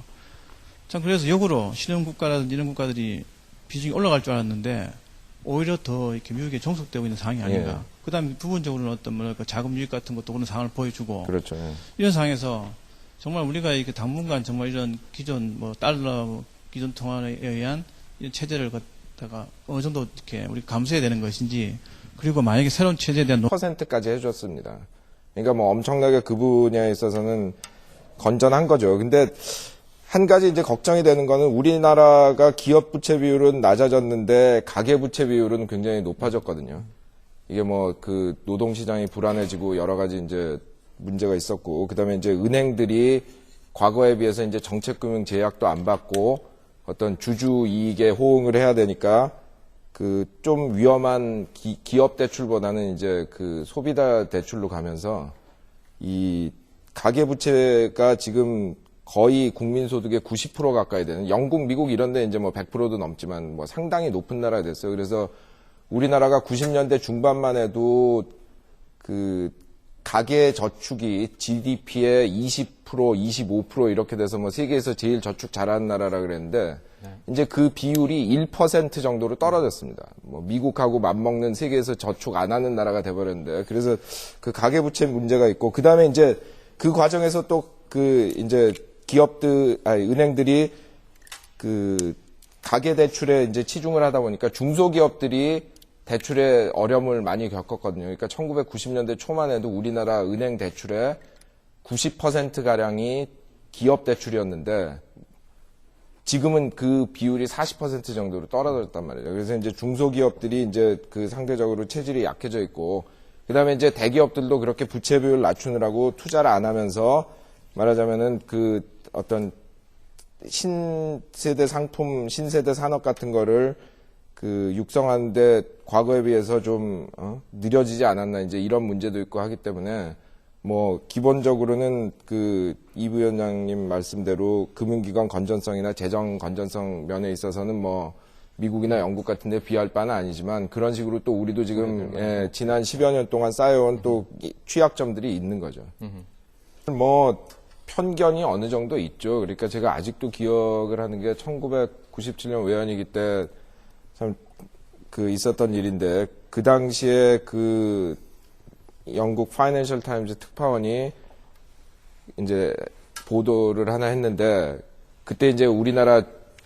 참 그래서 역으로 신흥국가라든지 이런 국가들이 비중이 올라갈 줄 알았는데 오히려 더 이렇게 미국에 종속되고 있는 상황이 아닌가. 예. 그 다음에 부분적으로는 어떤 자금 유입 같은 것도 그런 상황을 보여주고. 그렇죠. 예. 이런 상황에서 정말 우리가 이렇게 당분간 정말 이런 기존 달러 기존 통화에 의한 이런 체제를 갖다가 어느 정도 이렇게 우리 감수해야 되는 것인지 그리고 만약에 새로운 체제에 대한 10%까지 해줬습니다. 그러니까 엄청나게 그 분야에 있어서는 건전한 거죠. 근데 한 가지 이제 걱정이 되는 거는 우리나라가 기업 부채 비율은 낮아졌는데 가계 부채 비율은 굉장히 높아졌거든요. 이게 노동 시장이 불안해지고 여러 가지 이제 문제가 있었고 그다음에 이제 은행들이 과거에 비해서 이제 정책금융 제약도 안 받고 어떤 주주 이익에 호응을 해야 되니까 그 좀 위험한 기업 대출보다는 이제 그 소비자 대출로 가면서 이 가계부채가 지금 거의 국민소득의 90% 가까이 되는 영국, 미국 이런 데 이제 뭐 100%도 넘지만 뭐 상당히 높은 나라가 됐어요. 그래서 우리나라가 90년대 중반만 해도 그 가계 저축이 GDP의 20%, 25% 이렇게 돼서 뭐 세계에서 제일 저축 잘하는 나라라 그랬는데 이제 그 비율이 1% 정도로 떨어졌습니다. 뭐 미국하고 맞먹는 세계에서 저축 안 하는 나라가 돼버렸는데 그래서 그 가계부채 문제가 있고 그 다음에 이제 그 과정에서 또 그 이제 은행들이 그 가계대출에 이제 치중을 하다 보니까 중소기업들이 대출에 어려움을 많이 겪었거든요. 그러니까 1990년대 초만 해도 우리나라 은행 대출의 90%가량이 기업 대출이었는데 지금은 그 비율이 40% 정도로 떨어졌단 말이에요. 그래서 이제 중소기업들이 이제 그 상대적으로 체질이 약해져 있고 그 다음에 이제 대기업들도 그렇게 부채 비율 낮추느라고 투자를 안 하면서 말하자면은 그 어떤 신세대 상품, 신세대 산업 같은 거를 그 육성하는데 과거에 비해서 좀 느려지지 않았나 이제 이런 문제도 있고 하기 때문에 뭐 기본적으로는 그 이 부위원장님 말씀대로 금융기관 건전성이나 재정 건전성 면에 있어서는 뭐 미국이나 영국 같은 데 비할 바는 아니지만 그런 식으로 또 우리도 지금 지난 10여 년 동안 쌓여온 또 취약점들이 있는 거죠. 뭐 편견이 어느 정도 있죠. 그러니까 제가 아직도 기억을 하는 게 1997년 외환위기 때 참 그 있었던 일인데 그 당시에 그 영국 파이낸셜 타임즈 특파원이 이제 보도를 하나 했는데 그때 이제 우리나라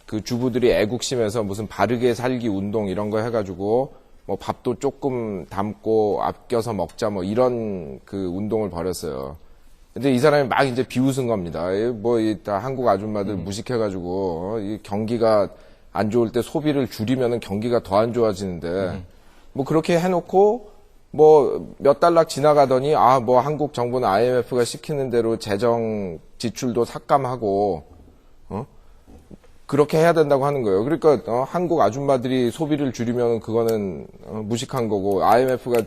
그 주부들이 애국심에서 무슨 바르게 살기 운동 이런 거 해가지고 뭐 밥도 조금 담고 아껴서 먹자 뭐 이런 그 운동을 벌였어요. 근데 이 사람이 막 이제 비웃은 겁니다. 뭐 다 한국 아줌마들 무식해가지고 이 경기가 안 좋을 때 소비를 줄이면은 경기가 더 안 좋아지는데 뭐 그렇게 해놓고 뭐 몇 달락 지나가더니 뭐 한국 정부는 IMF가 시키는 대로 재정 지출도 삭감하고 그렇게 해야 된다고 하는 거예요. 그러니까 한국 아줌마들이 소비를 줄이면 그거는 무식한 거고 IMF가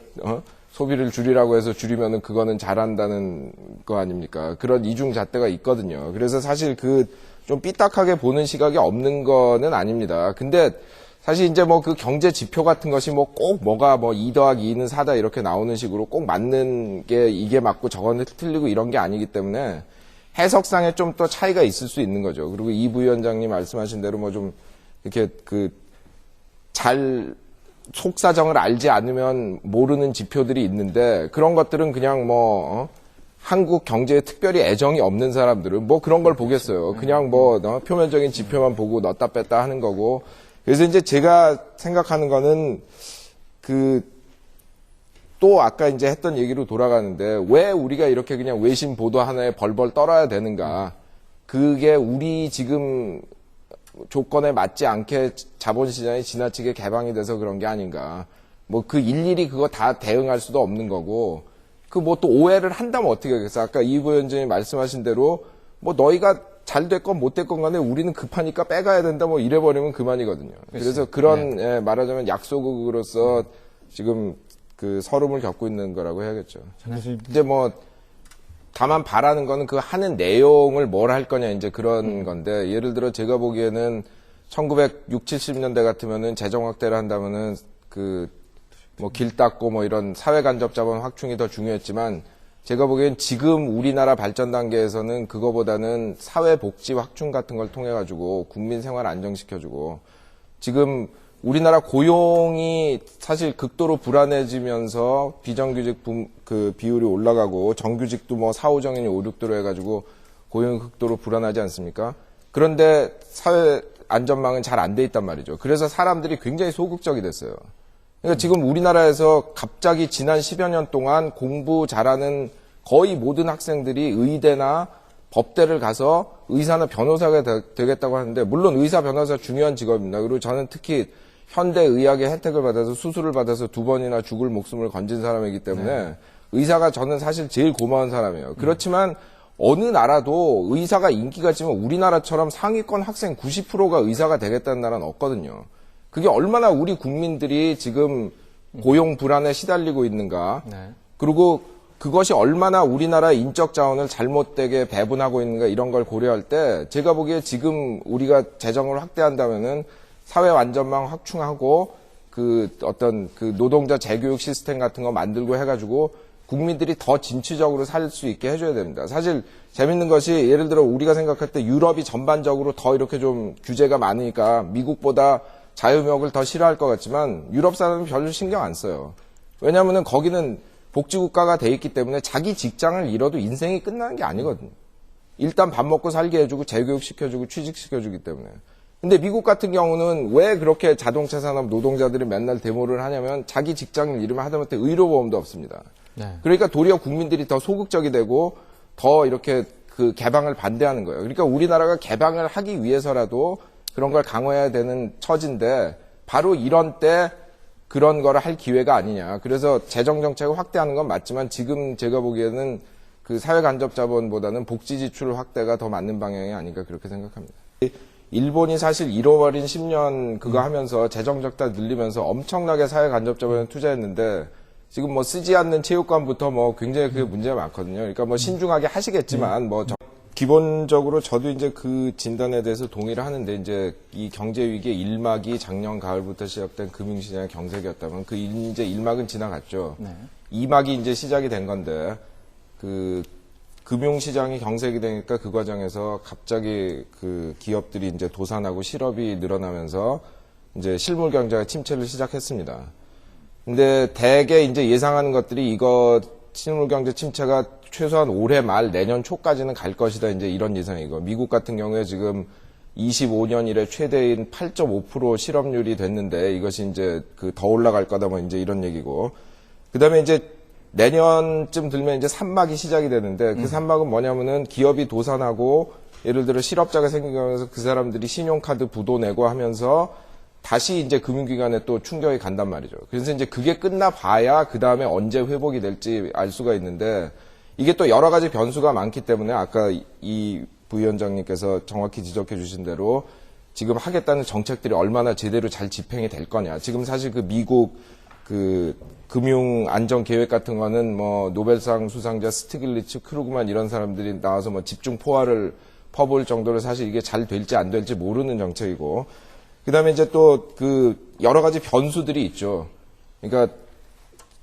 소비를 줄이라고 해서 줄이면은 그거는 잘한다는 거 아닙니까? 그런 이중잣대가 있거든요. 그래서 사실 그 좀 삐딱하게 보는 시각이 없는 거는 아닙니다. 근데 사실 이제 뭐 그 경제 지표 같은 것이 뭐 꼭 뭐가 뭐 2 더하기 2는 4다 이렇게 나오는 식으로 꼭 맞는 게 이게 맞고 저거는 틀리고 이런 게 아니기 때문에 해석상에 좀 또 차이가 있을 수 있는 거죠. 그리고 이 부위원장님 말씀하신 대로 뭐 좀 이렇게 그 잘 속사정을 알지 않으면 모르는 지표들이 있는데 그런 것들은 그냥 뭐 한국 경제에 특별히 애정이 없는 사람들은 뭐 그런 걸 보겠어요. 그냥 뭐 표면적인 지표만 보고 넣었다 뺐다 하는 거고. 그래서 이제 제가 생각하는 거는 또 아까 이제 했던 얘기로 돌아가는데 왜 우리가 이렇게 그냥 외신 보도 하나에 벌벌 떨어야 되는가. 그게 우리 지금 조건에 맞지 않게 자본시장이 지나치게 개방이 돼서 그런 게 아닌가. 뭐 그 일일이 그거 다 대응할 수도 없는 거고 그 뭐 또 오해를 한다면 어떻게 하겠어. 아까 이 부위원장이 말씀하신 대로 뭐 너희가 잘 됐건 못 됐건 간에 우리는 급하니까 빼가야 된다 뭐 이래버리면 그만이거든요. 그래서 그런 말하자면 약소국으로서 지금 그 서름을 겪고 있는 거라고 해야겠죠. 근데 뭐 다만 바라는 거는 그 하는 내용을 뭘 할 거냐 이제 그런 건데 예를 들어 제가 보기에는 1960, 70년대 같으면은 재정 확대를 한다면은 그 뭐 길 닦고 뭐 이런 사회 간접 자본 확충이 더 중요했지만 제가 보기엔 지금 우리나라 발전 단계에서는 그거보다는 사회 복지 확충 같은 걸 통해 가지고 국민 생활 안정시켜주고 지금 우리나라 고용이 사실 극도로 불안해지면서 비정규직 그 비율이 올라가고 정규직도 뭐 4, 5정인이 5, 6도로 해가지고 고용이 극도로 불안하지 않습니까? 그런데 사회 안전망은 잘 안 돼 있단 말이죠. 그래서 사람들이 굉장히 소극적이 됐어요. 그러니까 지금 우리나라에서 갑자기 지난 10여 년 동안 공부 잘하는 거의 모든 학생들이 의대나 법대를 가서 의사나 변호사가 되겠다고 하는데 물론 의사, 변호사 중요한 직업입니다. 그리고 저는 특히 현대의학의 혜택을 받아서 수술을 받아서 2번이나 죽을 목숨을 건진 사람이기 때문에 의사가 저는 사실 제일 고마운 사람이에요. 그렇지만 어느 나라도 의사가 인기가 있지만 우리나라처럼 상위권 학생 90%가 의사가 되겠다는 나라는 없거든요. 그게 얼마나 우리 국민들이 지금 고용 불안에 시달리고 있는가. 네. 그리고 그것이 얼마나 우리나라 인적 자원을 잘못되게 배분하고 있는가 이런 걸 고려할 때 제가 보기에 지금 우리가 재정을 확대한다면은 사회 완전망 확충하고 그 어떤 그 노동자 재교육 시스템 같은 거 만들고 해가지고 국민들이 더 진취적으로 살 수 있게 해줘야 됩니다. 사실 재밌는 것이 예를 들어 우리가 생각할 때 유럽이 전반적으로 더 이렇게 좀 규제가 많으니까 미국보다 자유무역을 더 싫어할 것 같지만 유럽 사람은 별로 신경 안 써요. 왜냐하면은 거기는 복지국가가 돼 있기 때문에 자기 직장을 잃어도 인생이 끝나는 게 아니거든요. 일단 밥 먹고 살게 해주고 재교육 시켜주고 취직시켜주기 때문에. 근데 미국 같은 경우는 왜 그렇게 자동차 산업 노동자들이 맨날 데모를 하냐면 자기 직장을 잃으면 하다못해 의료보험도 없습니다. 네. 그러니까 도리어 국민들이 더 소극적이 되고 더 이렇게 그 개방을 반대하는 거예요. 그러니까 우리나라가 개방을 하기 위해서라도 그런 걸 강화해야 되는 처지인데 바로 이런 때 그런 거를 할 기회가 아니냐. 그래서 재정 정책을 확대하는 건 맞지만 지금 제가 보기에는 그 사회 간접 자본보다는 복지 지출 확대가 더 맞는 방향이 아닌가 그렇게 생각합니다. 일본이 사실 잃어버린 10년 그거 하면서 재정 적자 늘리면서 엄청나게 사회 간접 자본에 투자했는데 지금 뭐 쓰지 않는 체육관부터 뭐 굉장히 그게 문제가 많거든요. 그러니까 뭐 신중하게 하시겠지만 뭐 기본적으로 저도 이제 그 진단에 대해서 동의를 하는데 이제 이 경제 위기의 1막이 작년 가을부터 시작된 금융시장의 경색이었다면 그 이제 1막은 지나갔죠. 네. 2막이 이제 시작이 된 건데 그 금융시장이 경색이 되니까 그 과정에서 갑자기 그 기업들이 이제 도산하고 실업이 늘어나면서 이제 실물 경제가 침체를 시작했습니다. 근데 대개 이제 예상하는 것들이 이거 실물 경제 침체가 최소한 올해 말 내년 초까지는 갈 것이다. 이제 이런 예상이고 미국 같은 경우에 지금 25년 이래 최대인 8.5% 실업률이 됐는데 이것이 이제 그 더 올라갈 거다 뭐 이제 이런 얘기고 그다음에 이제 내년쯤 들면 이제 3막이 시작이 되는데 그 3막은 뭐냐면은 기업이 도산하고 예를 들어 실업자가 생기면서 그 사람들이 신용카드 부도 내고 하면서 다시 이제 금융기관에 또 충격이 간단 말이죠. 그래서 이제 그게 끝나 봐야 그 다음에 언제 회복이 될지 알 수가 있는데 이게 또 여러 가지 변수가 많기 때문에 아까 이 부위원장님께서 정확히 지적해 주신 대로 지금 하겠다는 정책들이 얼마나 제대로 잘 집행이 될 거냐. 지금 사실 그 미국 그 금융 안정 계획 같은 거는 뭐 노벨상 수상자 스티글리츠 크루그만 이런 사람들이 나와서 뭐 집중 포화를 퍼볼 정도로 사실 이게 잘 될지 안 될지 모르는 정책이고 그다음에 이제 또 그 여러 가지 변수들이 있죠. 그러니까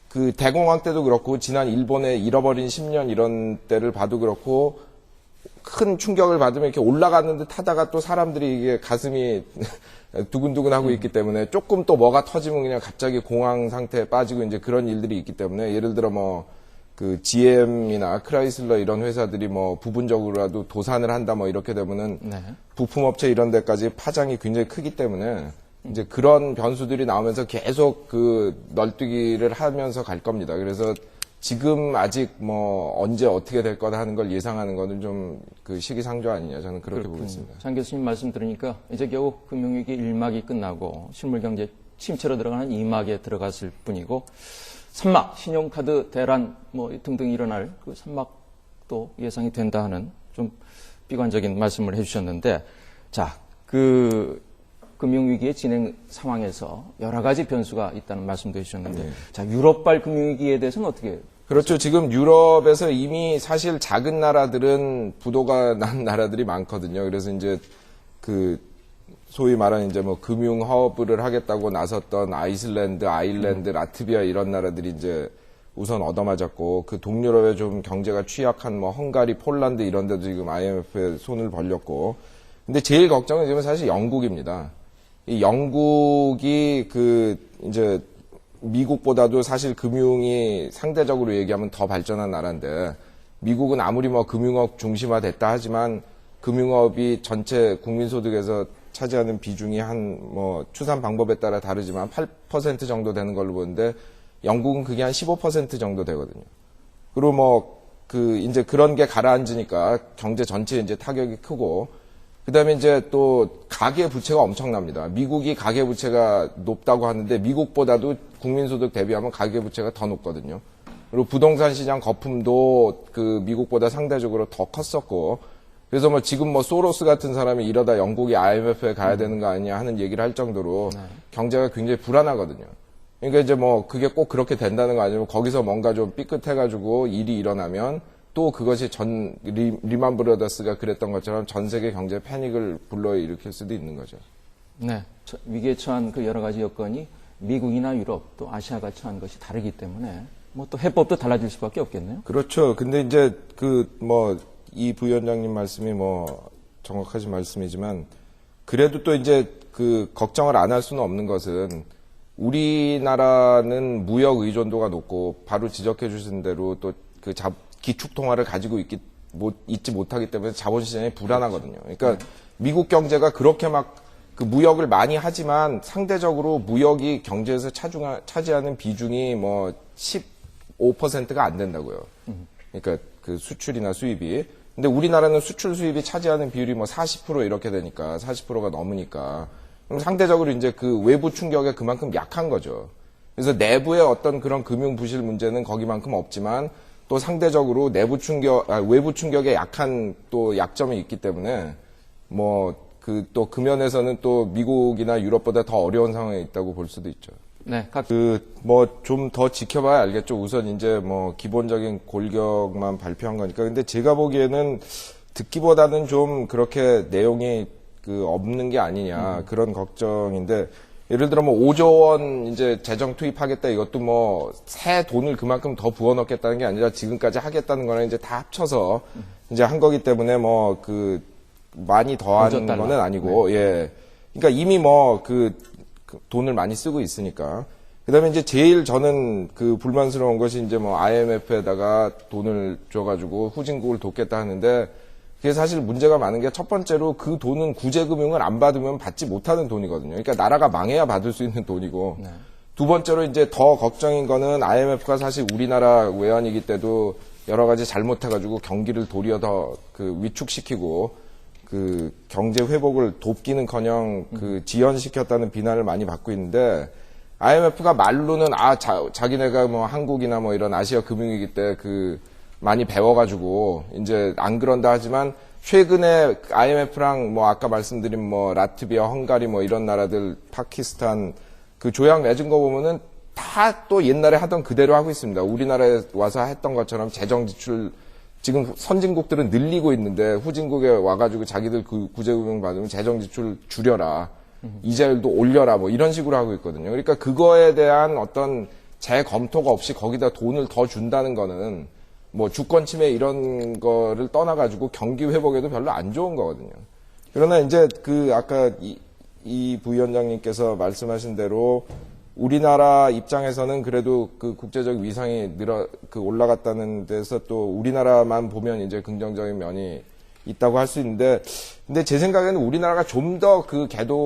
그 대공황 때도 그렇고 지난 일본의 잃어버린 10년 이런 때를 봐도 그렇고 큰 충격을 받으면 이렇게 올라가는 듯 하다가 또 사람들이 이게 가슴이 두근두근 하고 있기 때문에 조금 또 뭐가 터지면 그냥 갑자기 공황 상태에 빠지고 이제 그런 일들이 있기 때문에 예를 들어 뭐 그 GM이나 크라이슬러 이런 회사들이 뭐 부분적으로라도 도산을 한다 뭐 이렇게 되면은 네. 부품업체 이런 데까지 파장이 굉장히 크기 때문에 이제 그런 변수들이 나오면서 계속 그 널뛰기를 하면서 갈 겁니다. 그래서 지금 아직 뭐 언제 어떻게 될 거다 하는 걸 예상하는 거는 좀 그 시기상조 아니냐 저는 그렇게 보고 있습니다. 장 교수님 말씀 들으니까 이제 겨우 금융위기 1막이 끝나고 실물경제 침체로 들어가는 2막에 들어갔을 뿐이고 3막 신용카드 대란 뭐 등등 일어날 그 3막도 예상이 된다 하는 좀 비관적인 말씀을 해주셨는데 자, 그 금융위기의 진행 상황에서 여러 가지 변수가 있다는 말씀도 해주셨는데 네. 자, 유럽발 금융위기에 대해서는 어떻게 그렇죠. 지금 유럽에서 이미 사실 작은 나라들은 부도가 난 나라들이 많거든요. 그래서 이제 그 소위 말하는 이제 뭐 금융 허브를 하겠다고 나섰던 아이슬란드, 아일랜드, 라트비아 이런 나라들이 이제 우선 얻어맞았고 그 동유럽의 좀 경제가 취약한 뭐 헝가리, 폴란드 이런 데도 지금 IMF에 손을 벌렸고 근데 제일 걱정은 지금 사실 영국입니다. 이 영국이 그 이제 미국보다도 사실 금융이 상대적으로 얘기하면 더 발전한 나라인데 미국은 아무리 뭐 금융업 중심화됐다 하지만 금융업이 전체 국민소득에서 차지하는 비중이 한 뭐 추산 방법에 따라 다르지만 8% 정도 되는 걸로 보는데 영국은 그게 한 15% 정도 되거든요. 그리고 뭐 그 이제 그런 게 가라앉으니까 경제 전체에 이제 타격이 크고 그다음에 이제 또 가계 부채가 엄청납니다. 미국이 가계 부채가 높다고 하는데 미국보다도 국민소득 대비하면 가계 부채가 더 높거든요. 그리고 부동산 시장 거품도 그 미국보다 상대적으로 더 컸었고, 그래서 뭐 지금 뭐 소로스 같은 사람이 이러다 영국이 IMF에 가야 되는 거 아니냐 하는 얘기를 할 정도로 경제가 굉장히 불안하거든요. 그러니까 이제 뭐 그게 꼭 그렇게 된다는 거 아니면 거기서 뭔가 좀 삐끗해가지고 일이 일어나면 또 그것이 리만 브라더스가 그랬던 것처럼 전 세계 경제 패닉을 불러일으킬 수도 있는 거죠. 네. 위기에 처한 그 여러 가지 여건이 미국이나 유럽 또 아시아가 처한 것이 다르기 때문에 뭐 또 해법도 달라질 수밖에 없겠네요. 그렇죠. 근데 이제 이 부위원장님 말씀이 뭐 정확하신 말씀이지만 그래도 또 이제 그 걱정을 안 할 수는 없는 것은 우리나라는 무역 의존도가 높고 바로 지적해 주신 대로 또 그 기축 통화를 가지고 있지 못하기 때문에 자본시장이 불안하거든요. 그러니까 미국 경제가 그렇게 막 그 무역을 많이 하지만 상대적으로 무역이 경제에서 차지하는 비중이 뭐 15%가 안 된다고요. 그러니까 그 수출이나 수입이. 근데 우리나라는 수출 수입이 차지하는 비율이 뭐 40% 이렇게 되니까 40%가 넘으니까 그럼 상대적으로 이제 그 외부 충격에 그만큼 약한 거죠. 그래서 내부의 어떤 그런 금융 부실 문제는 거기만큼 없지만 또 상대적으로 외부 충격에 약한 또 약점이 있기 때문에 뭐 또 그 면에서는 또 미국이나 유럽보다 더 어려운 상황에 있다고 볼 수도 있죠. 네. 좀 더 지켜봐야 알겠죠. 우선 이제 뭐 기본적인 골격만 발표한 거니까. 근데 제가 보기에는 듣기보다는 좀 그렇게 내용이 없는 게 아니냐 그런 걱정인데 예를 들어 뭐 5조 원 이제 재정 투입하겠다 이것도 뭐 새 돈을 그만큼 더 부어 넣겠다는 게 아니라 지금까지 하겠다는 거랑 이제 다 합쳐서 이제 한 거기 때문에 뭐 많이 더하는 거는 아니고 예. 그러니까 이미 뭐 돈을 많이 쓰고 있으니까. 그다음에 이제 제일 저는 불만스러운 것이 이제 뭐 IMF에다가 돈을 줘가지고 후진국을 돕겠다 하는데 그게 사실 문제가 많은 게 첫 번째로 그 돈은 구제금융을 안 받으면 받지 못하는 돈이거든요. 그러니까 나라가 망해야 받을 수 있는 돈이고. 두 번째로 이제 더 걱정인 거는 IMF가 사실 우리나라 외환위기 때도 여러 가지 잘못해가지고 경기를 도리어 더 위축시키고 경제 회복을 돕기는커녕 지연시켰다는 비난을 많이 받고 있는데 IMF가 말로는 자기네가 뭐 한국이나 뭐 이런 아시아 금융위기 때 많이 배워가지고 이제 안 그런다 하지만 최근에 IMF랑 뭐 아까 말씀드린 뭐 라트비아, 헝가리 뭐 이런 나라들, 파키스탄 조약 맺은 거 보면은 다 또 옛날에 하던 그대로 하고 있습니다. 우리나라에 와서 했던 것처럼 재정 지출 지금 선진국들은 늘리고 있는데 후진국에 와가지고 자기들 구제금융 받으면 재정 지출 줄여라. 이자율도 올려라. 뭐 이런 식으로 하고 있거든요. 그러니까 그거에 대한 어떤 재검토가 없이 거기다 돈을 더 준다는 거는 뭐 주권 침해 이런 거를 떠나가지고 경기 회복에도 별로 안 좋은 거거든요. 그러나 이제 아까 이 부위원장님께서 말씀하신 대로 우리나라 입장에서는 그래도 국제적 위상이 올라갔다는 데서 또 우리나라만 보면 이제 긍정적인 면이 있다고 할 수 있는데, 근데 제 생각에는 우리나라가 좀 더 궤도